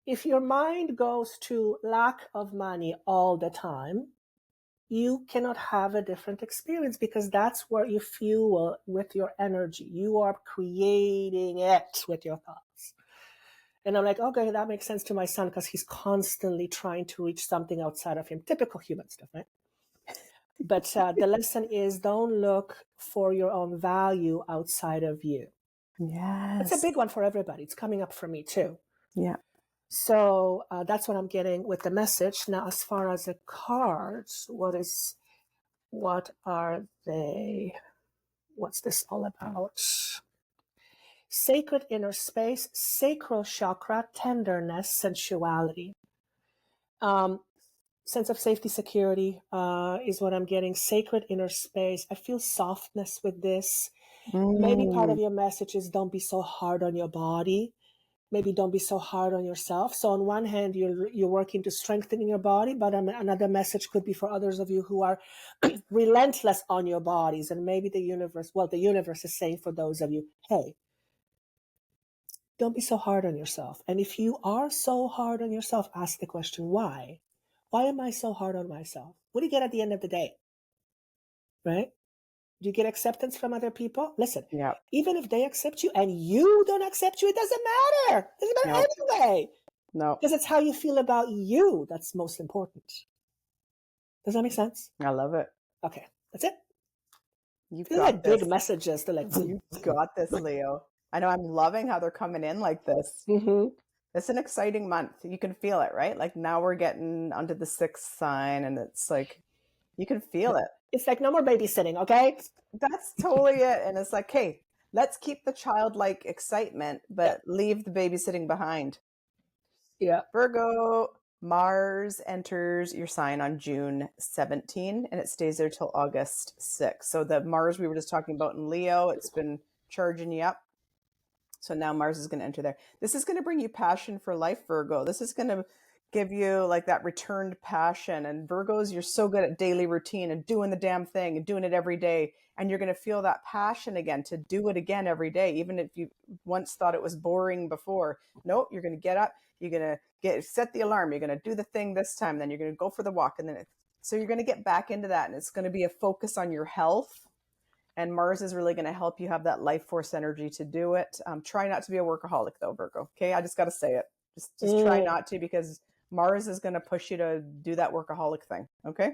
If your mind goes to lack of money all the time, you cannot have a different experience, because that's where you fuel with your energy. You are creating it with your thoughts. And I'm like, okay, that makes sense to my son, because he's constantly trying to reach something outside of him. Typical human stuff, right? But the lesson is, don't look for your own value outside of you. Yes. It's a big one for everybody. It's coming up for me too. Yeah. So that's what I'm getting with the message. Now, as far as the cards, what are they? What's this all about? Sacred inner space, sacral chakra, tenderness, sensuality. Sense of safety, security is what I'm getting. Sacred inner space. I feel softness with this. Maybe part of your message is, don't be so hard on your body. Maybe don't be so hard on yourself. So on one hand, you're working to strengthen your body, but another message could be for others of you who are relentless on your bodies. And maybe the universe is saying for those of you, hey, don't be so hard on yourself. And if you are so hard on yourself, ask the question, why? Why am I so hard on myself? What do you get at the end of the day? Right? Do you get acceptance from other people? Listen, even if they accept you and you don't accept you, it doesn't matter. It doesn't matter anyway. No. Because it's how you feel about you that's most important. Does that make sense? I love it. Okay, that's it. They're like big messages. They're like, you got this, Leo. I know, I'm loving how they're coming in like this. It's an exciting month. You can feel it, right? Like, now we're getting onto the 6th sign, and it's like, you can feel it. It's like, no more babysitting, okay? That's totally it. And it's like, hey, let's keep the childlike excitement, but leave the babysitting behind. Yeah. Virgo, Mars enters your sign on June 17, and it stays there till August 6. So the Mars we were just talking about in Leo, it's been charging you up. So now Mars is going to enter there. This is going to bring you passion for life, Virgo. This is going to give you like that returned passion. And Virgos, you're so good at daily routine and doing the damn thing and doing it every day. And you're going to feel that passion again to do it again every day, even if you once thought it was boring before. Nope, you're going to get up, you're going to set the alarm, you're going to do the thing this time, then you're going to go for the walk. And then so you're going to get back into that. And it's going to be a focus on your health. And Mars is really going to help you have that life force energy to do it. Try not to be a workaholic though, Virgo. Okay, I just got to say it. Just try not to, because Mars is going to push you to do that workaholic thing. Okay.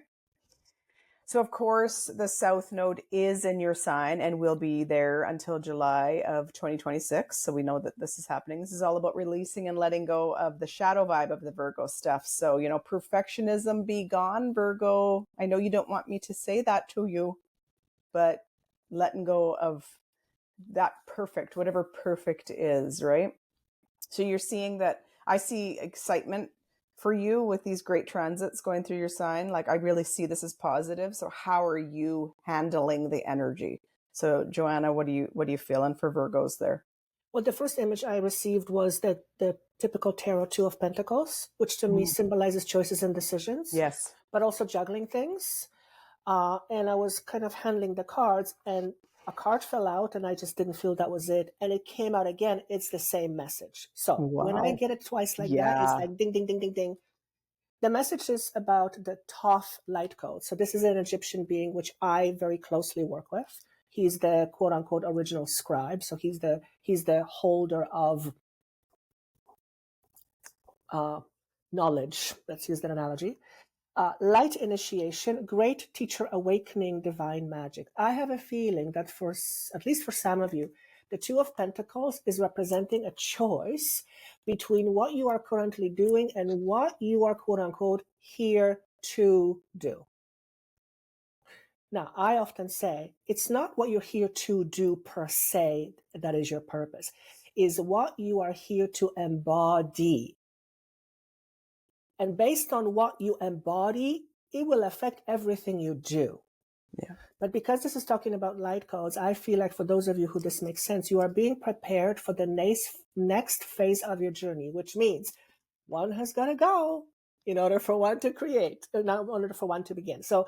So of course the South Node is in your sign and will be there until July of 2026. So we know that this is happening. This is all about releasing and letting go of the shadow vibe of the Virgo stuff. So, you know, perfectionism be gone, Virgo. I know you don't want me to say that to you, but letting go of that perfect, whatever perfect is, right? So you're seeing that I see excitement for you with these great transits going through your sign. Like I really see this as positive. So how are you handling the energy? So Joanna, what are you feeling for Virgos there? Well, the first image I received was the typical Tarot Two of Pentacles, which to me symbolizes choices and decisions. Yes. But also juggling things. And I was kind of handling the cards, and a card fell out, and I just didn't feel that was it. And it came out again. It's the same message. So when I get it twice like that, it's like ding, ding, ding, ding, ding. The message is about the Thoth light code. So this is an Egyptian being, which I very closely work with. He's the quote unquote original scribe. So he's the holder of knowledge. Let's use that analogy. Light initiation, great teacher awakening, divine magic. I have a feeling that at least for some of you, the Two of Pentacles is representing a choice between what you are currently doing and what you are, quote unquote, here to do. Now, I often say it's not what you're here to do per se that is your purpose, is what you are here to embody. And based on what you embody, it will affect everything you do. Yeah. But because this is talking about light codes, I feel like for those of you who this makes sense, you are being prepared for the next phase of your journey, which means one has got to go in order for one to create, not in order for one to begin. So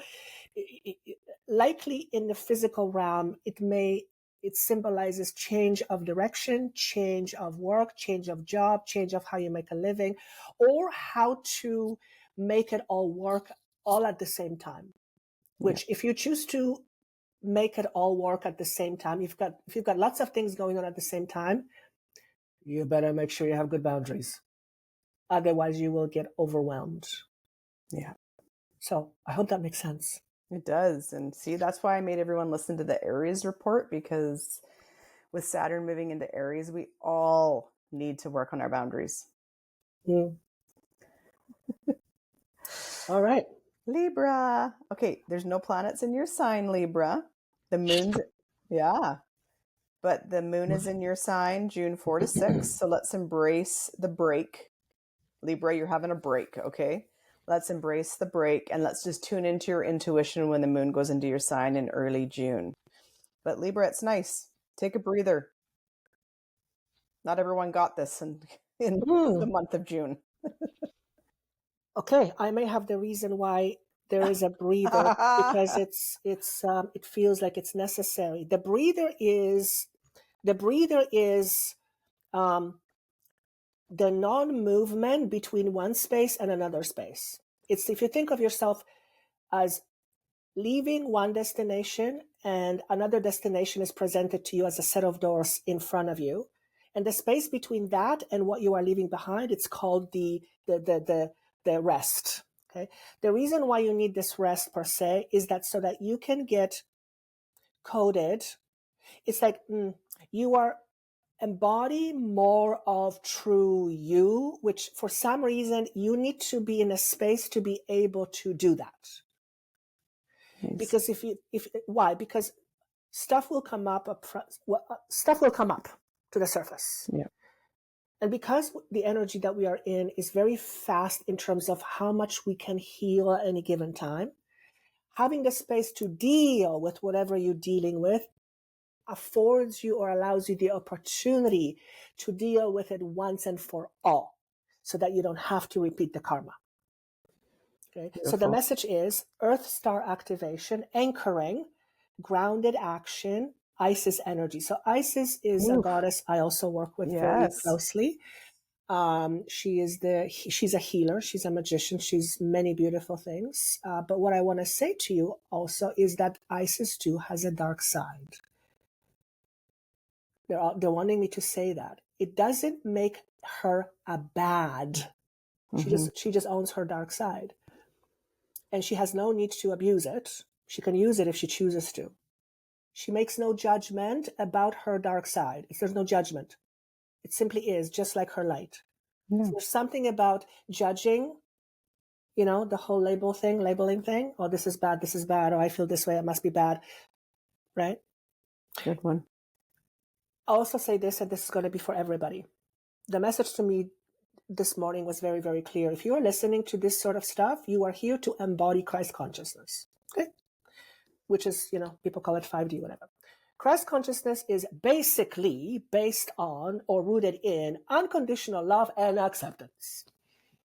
likely in the physical realm, it symbolizes change of direction, change of work, change of job, change of how you make a living, or how to make it all work all at the same time. Which, if you choose to make it all work at the same time, if you've got lots of things going on at the same time, you better make sure you have good boundaries. Otherwise, you will get overwhelmed. Yeah. So I hope that makes sense. It does. And see, that's why I made everyone listen to the Aries report, because with Saturn moving into Aries, we all need to work on our boundaries. All right. Libra. Okay, there's no planets in your sign, Libra. The moon's, but the moon is in your sign, June 4 to 6. So let's embrace the break. Libra, you're having a break, okay? Let's embrace the break and let's just tune into your intuition when the moon goes into your sign in early June. But Libra, it's nice. Take a breather. Not everyone got this in the month of June. Okay, I may have the reason why there is a breather because it feels like it's necessary. The breather is the non-movement between one space and another space. It's if you think of yourself as leaving one destination and another destination is presented to you as a set of doors in front of you, and the space between that and what you are leaving behind, it's called the rest. Okay. The reason why you need this rest per se is that so that you can get coded. It's like you are embody more of true you, which for some reason you need to be in a space to be able to do that. Nice. Because why? Because stuff will come up to the surface. Yeah. And because the energy that we are in is very fast in terms of how much we can heal at any given time, having the space to deal with whatever you're dealing with affords you or allows you the opportunity to deal with it once and for all. so that you don't have to repeat the karma. Okay. Beautiful. So the message is Earth Star activation, anchoring, grounded action, Isis energy. So Isis is a goddess I also work with very closely. She's a healer. She's a magician. She's many beautiful things. But what I want to say to you also is that Isis too has a dark side. They're wanting me to say that. It doesn't make her a bad. She just owns her dark side. And she has no need to abuse it. She can use it if she chooses to. She makes no judgment about her dark side. There's no judgment. It simply is, just like her light. So there's something about judging, the whole labeling thing. Oh, this is bad, Oh, I feel this way, it must be bad. Right? Good one. I'll also say this, and this is going to be for everybody. The message to me this morning was very, very clear. If you are listening to this sort of stuff, you are here to embody Christ consciousness. Okay? Which is, people call it 5D, whatever. Christ consciousness is basically based on or rooted in unconditional love and acceptance.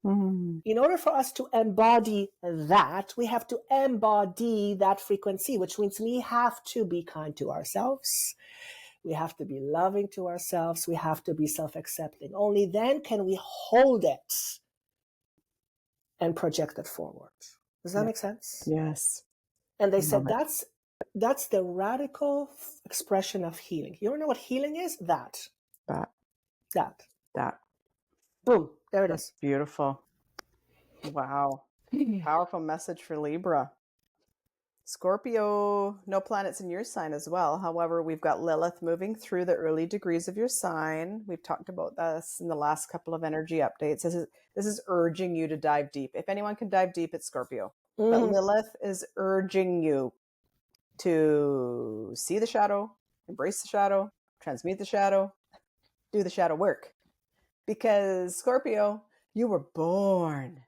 In order for us to embody that, we have to embody that frequency, which means we have to be kind to ourselves. We have to be loving to ourselves. We have to be self-accepting. Only then can we hold it and project it forward. Does that make sense? Yes. And they said that's the radical expression of healing. You don't know what healing is? That. Boom. There it is. Beautiful. Wow. Powerful message for Libra. Scorpio, no planets in your sign as well. However, we've got Lilith moving through the early degrees of your sign. We've talked about this in the last couple of energy updates. This is urging you to dive deep. If anyone can dive deep, it's Scorpio. But Lilith is urging you to see the shadow, embrace the shadow, transmute the shadow, do the shadow work. Because Scorpio, you were born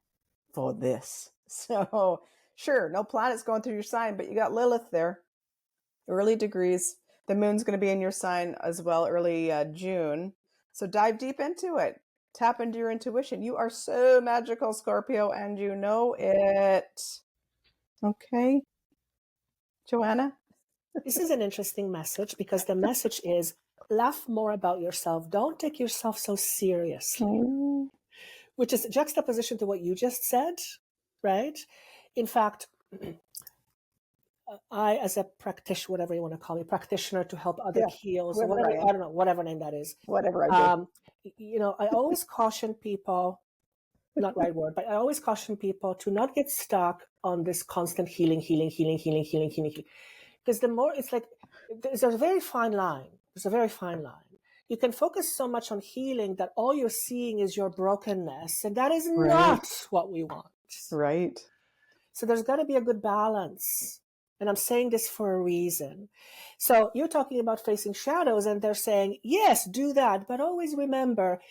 for this. So sure, no planets going through your sign, but you got Lilith there. Early degrees. The moon's going to be in your sign as well, early June. So dive deep into it. Tap into your intuition. You are so magical, Scorpio, and you know it. Okay. Joanna? This is an interesting message because the message is laugh more about yourself. Don't take yourself so seriously, which is a juxtaposition to what you just said, right? In fact, I, as a practitioner, whatever you want to call me, practitioner to help other heal, so whatever, I don't know, whatever name that is. Whatever I do. I always caution people, not right word, but I always caution people to not get stuck on this constant healing. Because the more, it's like, there's a very fine line. You can focus so much on healing that all you're seeing is your brokenness. And that is not what we want. Right. So there's got to be a good balance. And I'm saying this for a reason. So you're talking about facing shadows and they're saying, yes, do that. But always remember,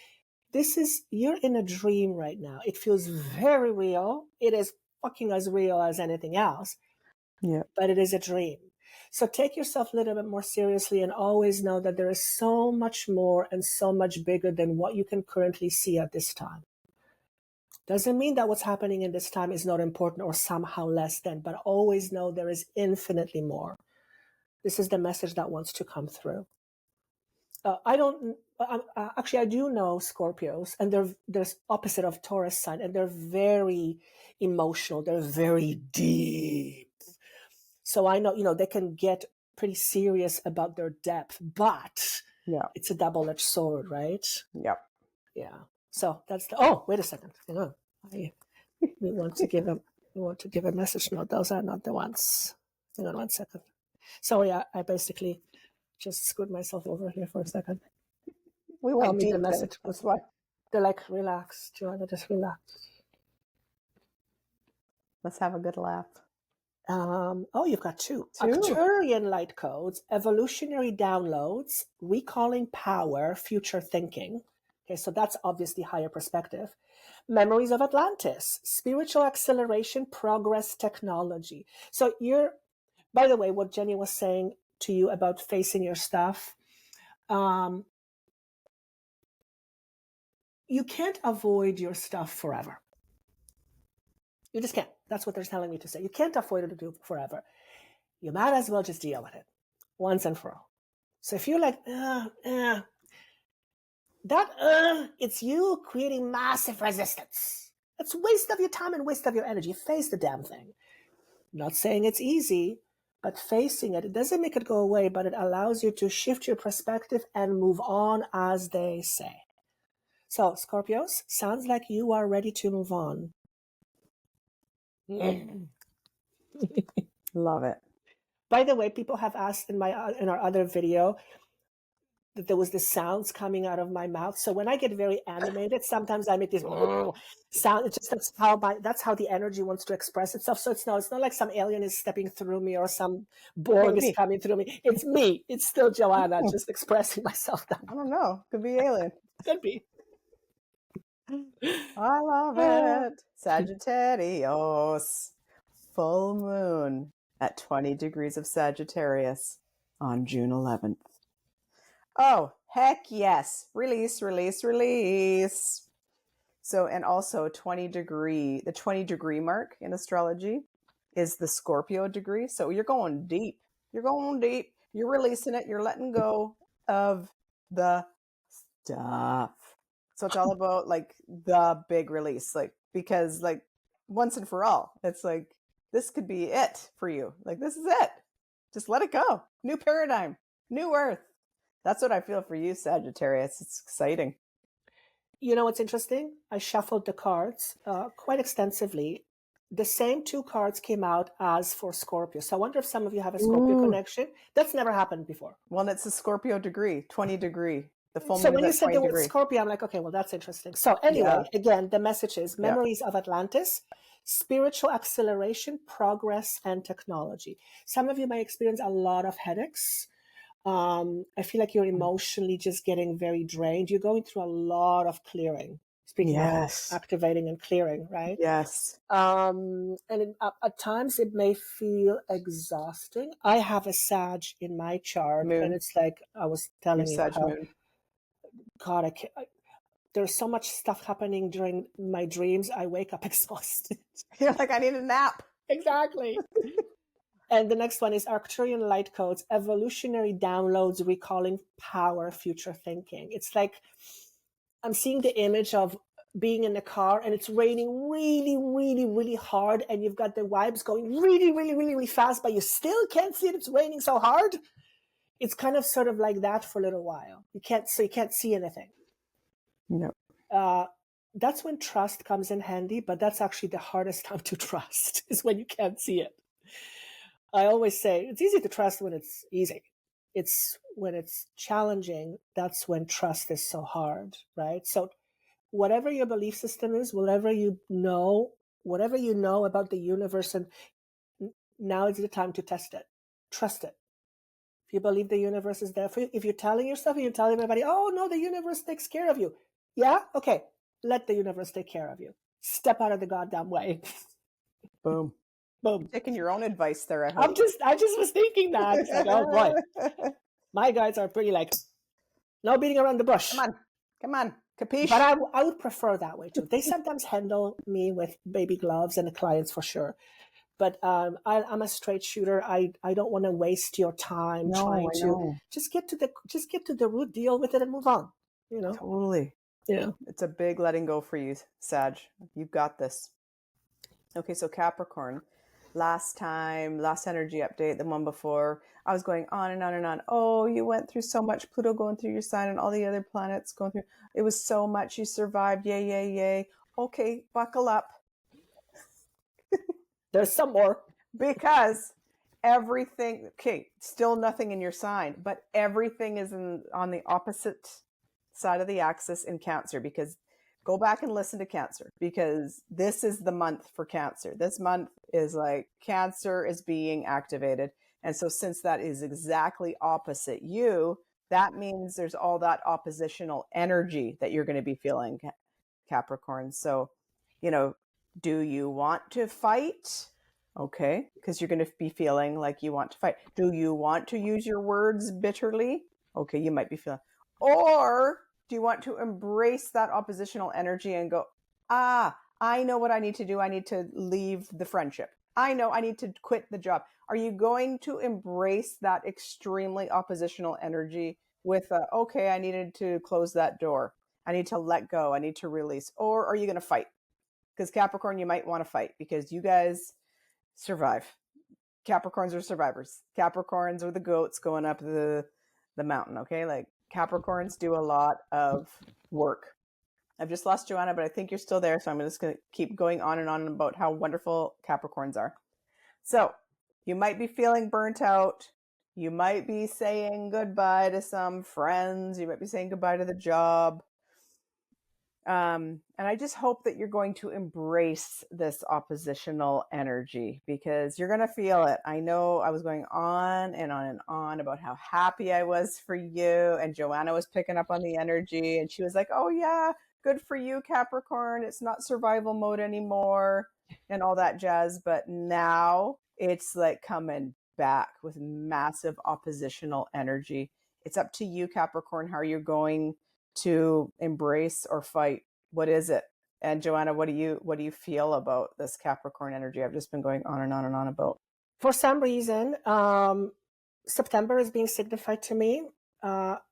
you're in a dream right now. It feels very real. It is fucking as real as anything else. Yeah. But it is a dream. So take yourself a little bit more seriously and always know that there is so much more and so much bigger than what you can currently see at this time. Doesn't mean that what's happening in this time is not important or somehow less than, but always know there is infinitely more. This is the message that wants to come through. I do know Scorpios, and they're opposite of Taurus sign, and they're very emotional. They're very deep. So I know, they can get pretty serious about their depth, but it's a double-edged sword, right? Yep. Yeah. So that's wait a second. Hang on. We want to give a message. No, those are not the ones. Hang on 1 second. Sorry, I basically just screwed myself over here for a second. We went deep. The message. That's why. They're like, relax, Joanna, just relax. Let's have a good laugh. You've got two. Arcturian light codes, evolutionary downloads, recalling power, future thinking. Okay, so that's obviously higher perspective. Memories of Atlantis, spiritual acceleration, progress, technology. So by the way, what Jenny was saying to you about facing your stuff, you can't avoid your stuff forever. You just can't. That's what they're telling me to say. You can't avoid it to do forever. You might as well just deal with it once and for all. So if you're like, it's you creating massive resistance. It's waste of your time and waste of your energy. Face the damn thing. Not saying it's easy, but facing it doesn't make it go away, but it allows you to shift your perspective and move on, as they say. So, Scorpios, sounds like you are ready to move on. Love it. By the way, people have asked in our other video that there was the sounds coming out of my mouth. So when I get very animated, sometimes I make this sound. It's just that's how the energy wants to express itself. So it's not like some alien is stepping through me or some Borg is coming through me. It's me. It's still Joanna, just expressing myself. I don't know. Could be alien. Could be. I love it. Sagittarius. Full moon at 20 degrees of Sagittarius on June 11th. Oh, heck yes. Release, release, release. So, and also the 20 degree mark in astrology is the Scorpio degree. So you're going deep. You're going deep. You're releasing it. You're letting go of the stuff. So it's all about like the big release, like, because like once and for all, it's like, this could be it for you. Like, this is it. Just let it go. New paradigm, new earth. That's what I feel for you, Sagittarius. It's exciting. You know what's interesting? I shuffled the cards quite extensively. The same two cards came out as for Scorpio. So I wonder if some of you have a Scorpio connection. That's never happened before. Well, it's a Scorpio degree, 20 degree. The full so moon when you is said the word degree. Scorpio, I'm like, okay, well, that's interesting. So anyway, again, the message is memories of Atlantis, spiritual acceleration, progress, and technology. Some of you might experience a lot of headaches. I feel like you're emotionally just getting very drained. You're going through a lot of clearing. Speaking of activating and clearing, right? Yes. And at times it may feel exhausting. I have a Sag in my chart, and it's like I was telling you, Sag moon. God, there's so much stuff happening during my dreams. I wake up exhausted. You're like, I need a nap. Exactly. And the next one is Arcturian light codes, evolutionary downloads, recalling power, future thinking. It's like I'm seeing the image of being in the car and it's raining really, really, really hard, and you've got the vibes going really, really, really, really fast, but you still can't see it. It's raining so hard. It's kind of sort of like that for a little while. You can't see anything. No. That's when trust comes in handy, but that's actually the hardest time to trust is when you can't see it. I always say it's easy to trust when it's easy. It's when it's challenging, that's when trust is so hard, right? So whatever your belief system is, whatever you know about the universe, and now is the time to test it. Trust it. If you believe the universe is there for you, if you're telling yourself and you're telling everybody, oh no, the universe takes care of you. Yeah? Okay. Let the universe take care of you. Step out of the goddamn way. Boom. Boom. You're taking your own advice there, I hope. I just was thinking that. It's like, oh boy. My guys are pretty like, no beating around the bush. Come on. Capiche? But I would prefer that way too. They sometimes handle me with baby gloves and the clients for sure. But I'm a straight shooter. I don't want to waste your time trying to just get to the root, deal with it, and move on. You know? Totally. Yeah. It's a big letting go for you, Sag. You've got this. Okay, so Capricorn. Last energy update, the one before, I was going on and on and on. Oh, you went through so much. Pluto going through your sign and all the other planets going through. It was so much. You survived. Yay, yay, yay. Okay, buckle up. There's some more. Because everything, still nothing in your sign, but everything is on the opposite side of the axis in Cancer, because go back and listen to Cancer, because this is the month for Cancer. This month is like Cancer is being activated. And so since that is exactly opposite you, that means there's all that oppositional energy that you're going to be feeling, Capricorn. So, do you want to fight? Okay, because you're going to be feeling like you want to fight. Do you want to use your words bitterly? Okay, you might be feeling. Or Do you want to embrace that oppositional energy and go, I know what I need to do. I need to leave the friendship. I know I need to quit the job. Are you going to embrace that extremely oppositional energy with, okay, I needed to close that door. I need to let go. I need to release. Or are you going to fight? Because Capricorn, you might want to fight because you guys survive. Capricorns are survivors. Capricorns are the goats going up the mountain, okay? Like Capricorns do a lot of work. I've just lost Joanna, but I think you're still there. So I'm just going to keep going on and on about how wonderful Capricorns are. So you might be feeling burnt out. You might be saying goodbye to some friends. You might be saying goodbye to the job. And I just hope that you're going to embrace this oppositional energy because you're going to feel it. I know I was going on and on and on about how happy I was for you. And Joanna was picking up on the energy and she was like, oh yeah, good for you, Capricorn. It's not survival mode anymore and all that jazz. But now it's like coming back with massive oppositional energy. It's up to you, Capricorn, how you're going to embrace or fight. What is it? And Joanna, what do you feel about this Capricorn energy? I've just been going on and on and on about. For some reason, September is being signified to me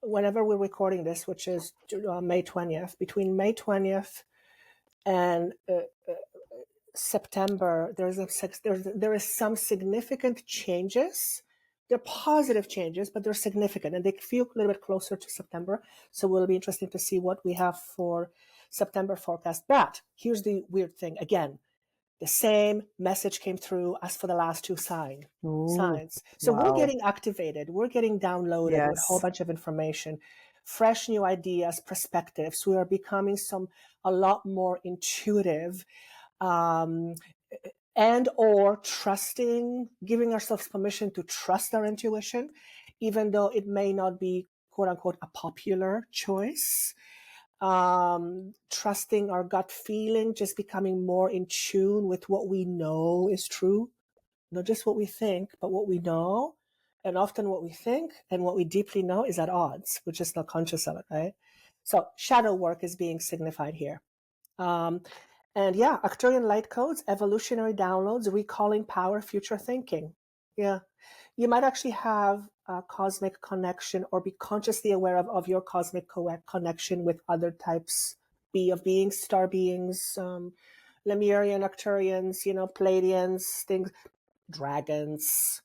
whenever we're recording this, which is May 20th. Between May 20th and September, there is some significant changes. They're positive changes, but they're significant and they feel a little bit closer to September. So it will be interesting to see what we have for September forecast. But here's the weird thing. Again, the same message came through as for the last two signs. So wow. We're getting activated. We're getting downloaded with a whole bunch of information, fresh new ideas, perspectives. We are becoming a lot more intuitive, and or trusting, giving ourselves permission to trust our intuition, even though it may not be quote unquote a popular choice. Trusting our gut feeling, just becoming more in tune with what we know is true, not just what we think, but what we know. And often what we think and what we deeply know is at odds. We're just not conscious of it, right? So shadow work is being signified here. And yeah, Arcturian light codes, evolutionary downloads, recalling power, future thinking. Yeah. You might actually have a cosmic connection or be consciously aware of your cosmic connection with other types of beings, star beings, Lemurian, Arcturians, Pleiadians, things, dragons.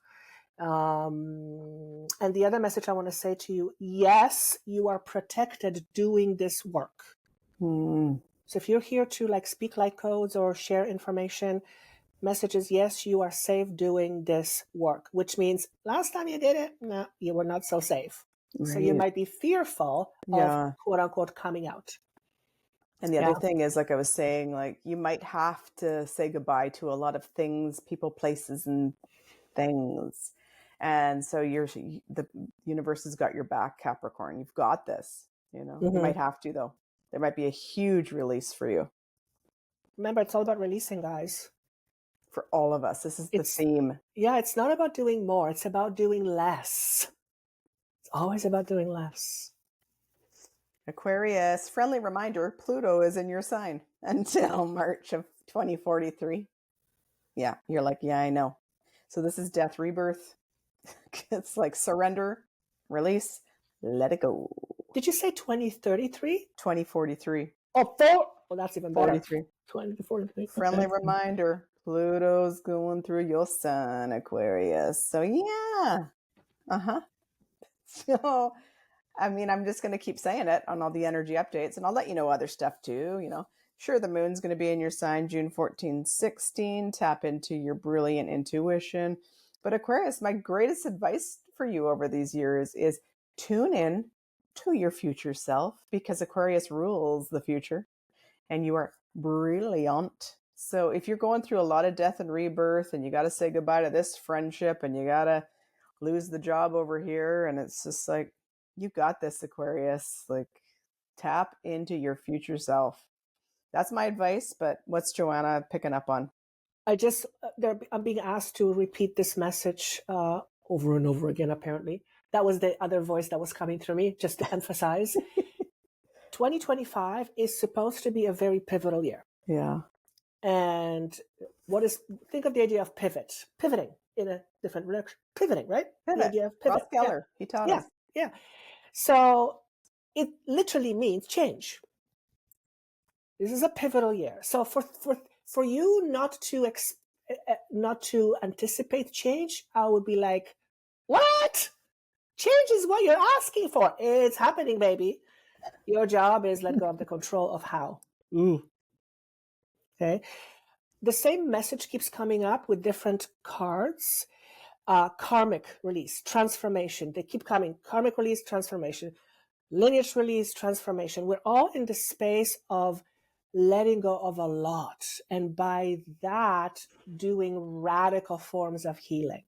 And the other message I want to say to you, yes, you are protected doing this work. So if you're here to speak light codes or share information, messages, yes, you are safe doing this work, which means last time you did it, no, you were not so safe. Right. So you might be fearful of quote unquote coming out. And the other thing is, like I was saying, you might have to say goodbye to a lot of things, people, places, and things. And so the universe has got your back, Capricorn. You've got this, You might have to, though. There might be a huge release for you. Remember, it's all about releasing, guys. For all of us. This is the theme. Yeah, it's not about doing more. It's about doing less. It's always about doing less. Aquarius, friendly reminder, Pluto is in your sign until March of 2043. Yeah, you're like, yeah, I know. So this is death, rebirth. It's like surrender, release, let it go. Did you say 2033? 2043. Oh, that's even better. 43. 2043. Friendly reminder, Pluto's going through your sun, Aquarius. So yeah. So, I'm just going to keep saying it on all the energy updates, and I'll let you know other stuff too, Sure, the moon's going to be in your sign June 14, 16. Tap into your brilliant intuition. But Aquarius, my greatest advice for you over these years is tune in to your future self, because Aquarius rules the future and you are brilliant. So if you're going through a lot of death and rebirth and you got to say goodbye to this friendship and you got to lose the job over here, and it's just like, you got this, Aquarius. Tap into your future self. That's my advice, but what's Joanna picking up on? I'm being asked to repeat this message over and over again, apparently. That was the other voice that was coming through me, just to emphasize. 2025 is supposed to be a very pivotal year. Yeah. And think of the idea of pivoting in a different direction. Pivoting, right? Pivot. The idea of pivot. Ross Geller, he taught us. Yeah. So it literally means change. This is a pivotal year. So for you not to anticipate change, I would be like, what? Change is what you're asking for. It's happening, baby. Your job is let go of the control of how. Okay. The same message keeps coming up with different cards. Karmic release, transformation. They keep coming. Karmic release, transformation. Lineage release, transformation. We're all in the space of letting go of a lot. And by that, doing radical forms of healing.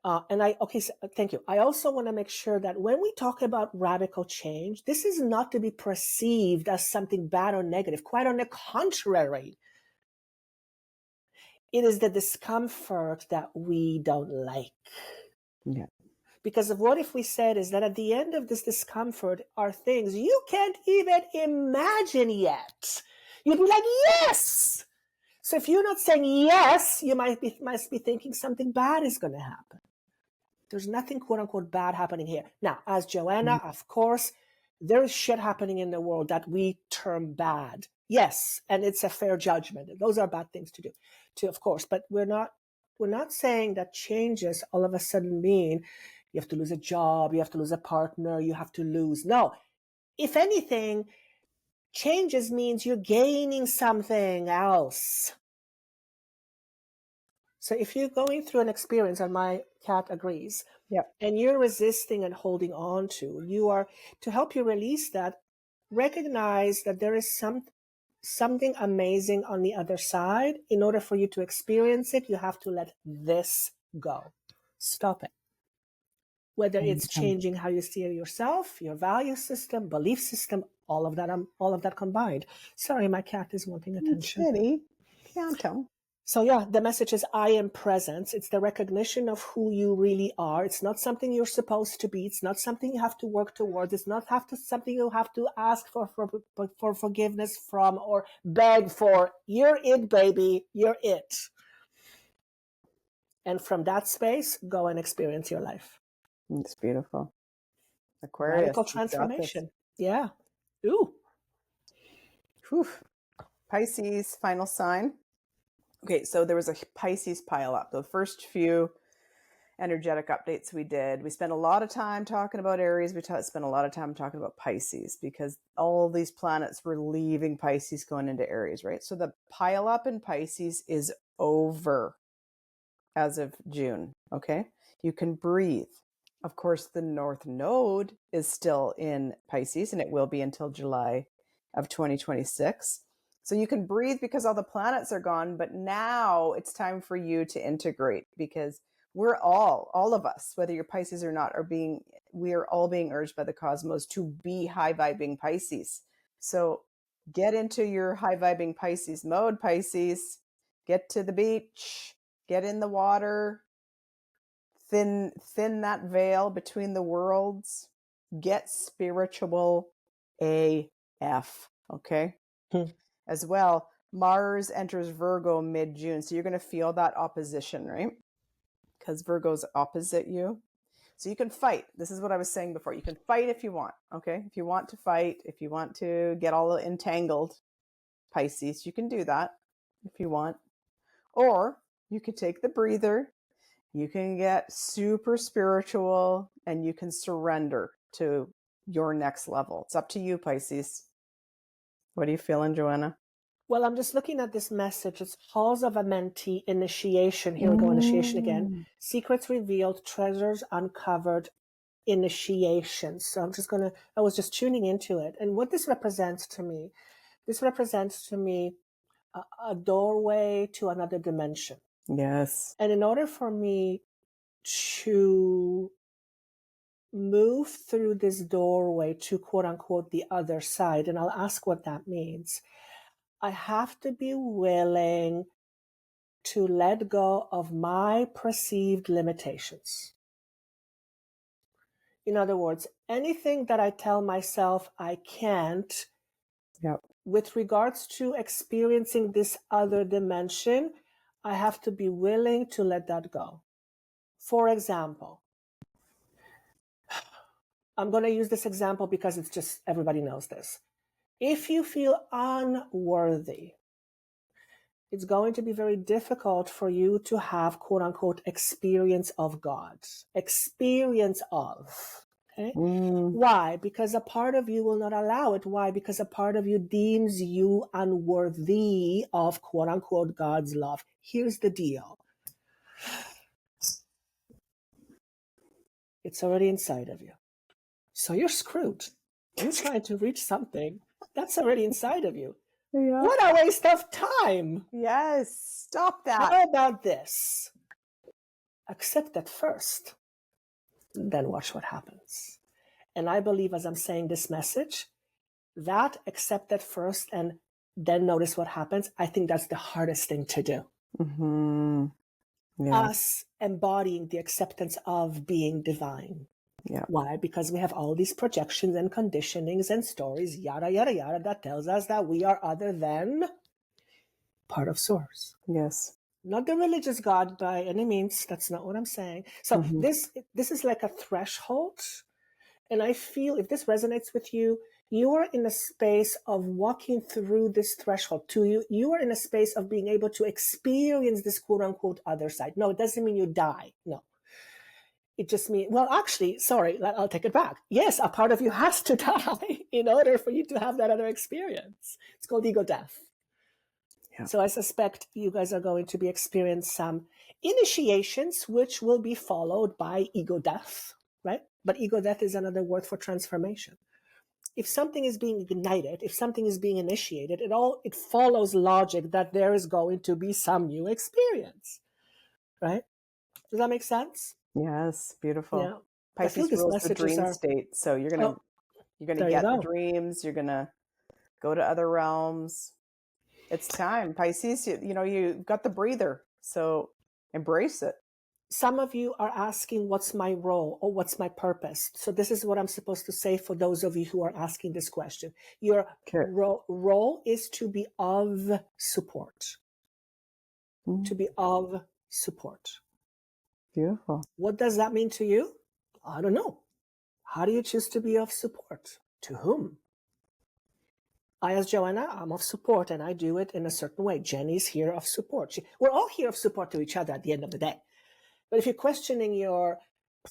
Thank you. I also want to make sure that when we talk about radical change, this is not to be perceived as something bad or negative. Quite on the contrary. It is the discomfort that we don't like. Yeah. Because of what if we said is that at the end of this discomfort are things you can't even imagine yet. You'd be like, yes! So if you're not saying yes, you must be thinking something bad is going to happen. There's nothing quote unquote bad happening here. Now, as Joanna, of course, there is shit happening in the world that we term bad. Yes, and it's a fair judgment. Those are bad things to do, too, of course. But we're not saying that changes all of a sudden mean you have to lose a job, you have to lose a partner, you have to lose. No. If anything, changes means you're gaining something else. So if you're going through an experience, and my cat agrees, and you're resisting and holding on to, to help you release that, recognize that there is something amazing on the other side. In order for you to experience it, you have to let this go. Stop it. Whether it's changing how you see yourself, your value system, belief system, all of that combined. Sorry, my cat is wanting attention. Jenny, Pianto. So yeah, the message is I am presence. It's the recognition of who you really are. It's not something you're supposed to be. It's not something you have to work towards. It's not something you have to ask for forgiveness from or beg for. You're it, baby. You're it. And from that space, go and experience your life. It's beautiful. Aquarius. Radical transformation. Yeah. Ooh. Whew. Pisces, final sign. Okay, so there was a Pisces pile up. The first few energetic updates we did, we spent a lot of time talking about Aries. We spent a lot of time talking about Pisces because all these planets were leaving Pisces going into Aries, right? So the pile up in Pisces is over as of June, okay? You can breathe. Of course, the North Node is still in Pisces, and it will be until July of 2026. So you can breathe because all the planets are gone, but now it's time for you to integrate because we're all of us, whether you're Pisces or not, we are all being urged by the cosmos to be high vibing Pisces. So get into your high vibing Pisces mode, Pisces. Get to the beach, get in the water, thin that veil between the worlds, get spiritual AF, okay? As well, Mars enters Virgo mid-June. So you're going to feel that opposition, right? Because Virgo's opposite you. So you can fight. This is what I was saying before. You can fight if you want, okay? If you want to fight, if you want to get all entangled, Pisces, you can do that if you want. Or you could take the breather. You can get super spiritual and you can surrender to your next level. It's up to you, Pisces. What are you feeling, Joanna? Well, I'm just looking at this message. It's Halls of a Mentee, initiation. Here we go, initiation again. Secrets revealed, treasures uncovered, initiation. So I was just tuning into it. And what this represents to me a doorway to another dimension. Yes. And in order for me to move through this doorway to quote unquote the other side, and I'll ask what that means, I have to be willing to let go of my perceived limitations. In other words, anything that I tell myself I can't, Yep. with regards to experiencing this other dimension, I have to be willing to let that go. For example, I'm going to use this example because it's just, everybody knows this. If you feel unworthy, it's going to be very difficult for you to have, quote unquote, experience of God. Experience of. Okay? Why? Because a part of you will not allow it. Why? Because a part of you deems you unworthy of, quote unquote, God's love. Here's the deal. It's already inside of you. So you're screwed. You're trying to reach something that's already inside of you. Yeah. What a waste of time. Yes. Stop that. How about this? Accept it first, then watch what happens. And I believe as I'm saying this message, that accept it first and then notice what happens. I think that's the hardest thing to do. Mm-hmm. Yeah. Us embodying the acceptance of being divine. Yeah. Why? Because we have all these projections and conditionings and stories, yada, yada, yada, that tells us that we are other than part of source. Yes. Not the religious God by any means. That's not what I'm saying. So this is like a threshold. And I feel if this resonates with you, you are in a space of walking through this threshold to you are in a space of being able to experience this quote unquote other side. No, it doesn't mean you die. No. It just means, well, actually, sorry, I'll take it back. Yes, a part of you has to die in order for you to have that other experience. It's called ego death. Yeah. So I suspect you guys are going to be experiencing some initiations, which will be followed by ego death, right? But ego death is another word for transformation. If something is being ignited, if something is being initiated, it follows logic that there is going to be some new experience, right? Does that make sense? Yes, beautiful. Yeah. Pisces rules the dream state, so you're gonna get the dreams. You're gonna go to other realms. It's time, Pisces. You got the breather, so embrace it. Some of you are asking, what's my role or what's my purpose? So this is what I'm supposed to say for those of you who are asking this question. Your role is to be of support. To be of support. Beautiful. What does that mean to you? I don't know. How do you choose to be of support? To whom? I, as Joanna, I'm of support, and I do it in a certain way. Jenny's here of support. We're all here of support to each other at the end of the day. But if you're questioning your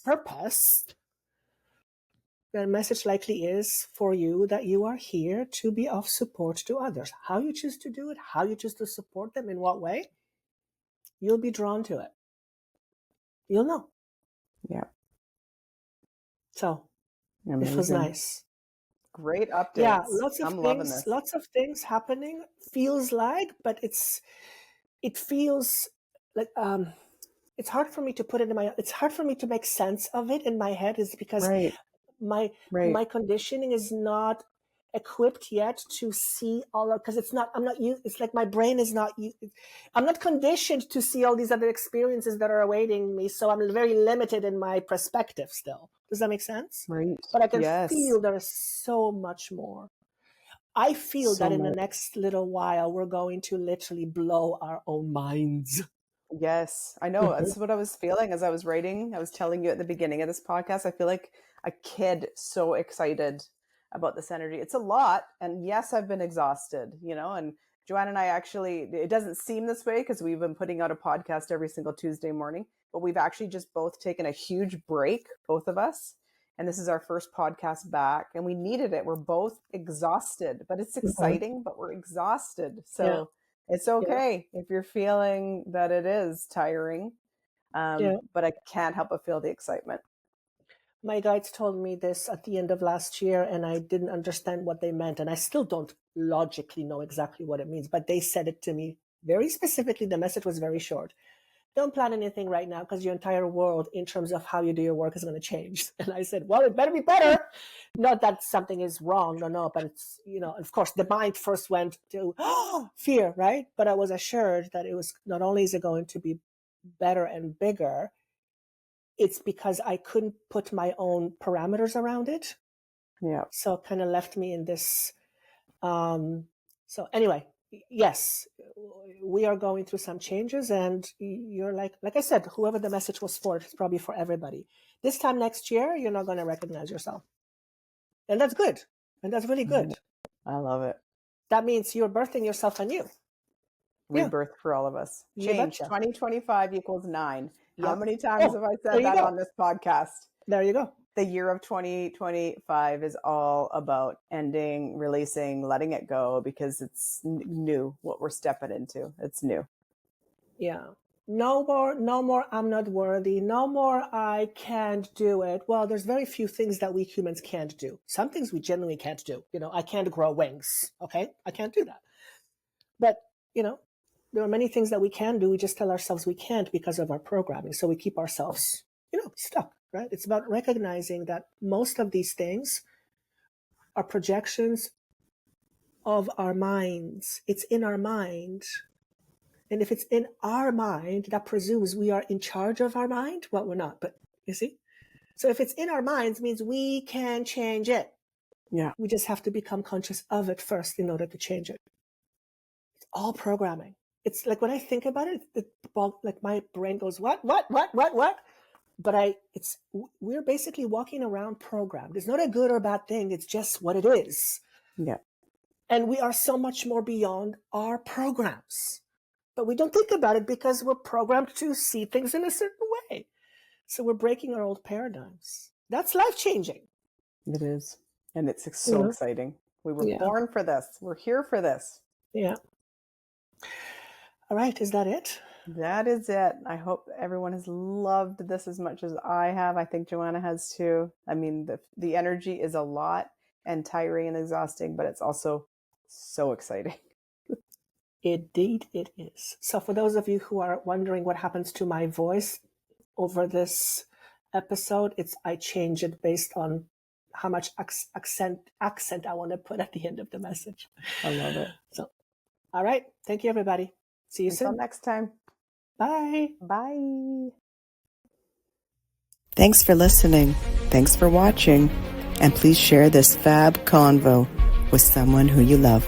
purpose, the message likely is for you that you are here to be of support to others. How you choose to do it, how you choose to support them, in what way, you'll be drawn to it. You'll know. Yeah. So, amazing. It was nice. Great updates. Yeah, lots of I'm things, loving this. Lots of things happening. Feels like, but it feels like it's hard for me to put it in it's hard for me to make sense of it in my head, is because my conditioning is not equipped yet to see all of, because it's like my brain is not, I'm not conditioned to see all these other experiences that are awaiting me. So I'm very limited in my perspective still. Does that make sense? Right. But I can feel there is so much more. I feel that in the next little while, we're going to literally blow our own minds. Yes, I know. That's what I was feeling as I was writing. I was telling you at the beginning of this podcast, I feel like a kid so excited about this energy. It's a lot. And yes, I've been exhausted, and Joanna and I actually, it doesn't seem this way because we've been putting out a podcast every single Tuesday morning, but we've actually just both taken a huge break, both of us. And this is our first podcast back, and we needed it. We're both exhausted, but it's exciting, but we're exhausted. So it's okay if you're feeling that it is tiring, but I can't help but feel the excitement. My guides told me this at the end of last year, and I didn't understand what they meant. And I still don't logically know exactly what it means, but they said it to me very specifically. The message was very short. Don't plan anything right now because your entire world in terms of how you do your work is going to change. And I said, well, it better be better. Not that something is wrong, no, but it's, of course the mind first went to fear, right? But I was assured that it was not only is it going to be better and bigger, it's because I couldn't put my own parameters around it. Yeah. So it kind of left me in this. So anyway, yes, we are going through some changes, and you're like I said, whoever the message was for, it's probably for everybody. This time next year, you're not going to recognize yourself. And that's good. And that's really good. I love it. That means you're birthing yourself anew. Rebirth for all of us. Change. 2025 equals 9. How many times have I said that on this podcast? There you go. The year of 2025 is all about ending, releasing, letting it go, because it's new what we're stepping into. It's new. Yeah. No more I'm not worthy. No more I can't do it. Well, there's very few things that we humans can't do. Some things we genuinely can't do. I can't grow wings. Okay? I can't do that. But, there are many things that we can do. We just tell ourselves we can't because of our programming. So we keep ourselves, stuck, right? It's about recognizing that most of these things are projections of our minds. It's in our mind. And if it's in our mind, that presumes we are in charge of our mind. Well, we're not, but you see? So if it's in our minds, it means we can change it. Yeah. We just have to become conscious of it first in order to change it. It's all programming. It's like when I think about it, like my brain goes, what? But we're basically walking around programmed. It's not a good or bad thing. It's just what it is. Yeah. And we are so much more beyond our programs. But we don't think about it because we're programmed to see things in a certain way. So we're breaking our old paradigms. That's life-changing. It is. And it's so exciting. We were born for this. We're here for this. Yeah. All right. Is that it? That is it. I hope everyone has loved this as much as I have. I think Joanna has too. I mean, the energy is a lot and tiring and exhausting, but it's also so exciting. Indeed, it is. So for those of you who are wondering what happens to my voice over this episode, I change it based on how much accent I want to put at the end of the message. I love it. So, all right. Thank you, everybody. See you soon. Until next time. Bye. Bye. Thanks for listening. Thanks for watching. And please share this fab convo with someone who you love.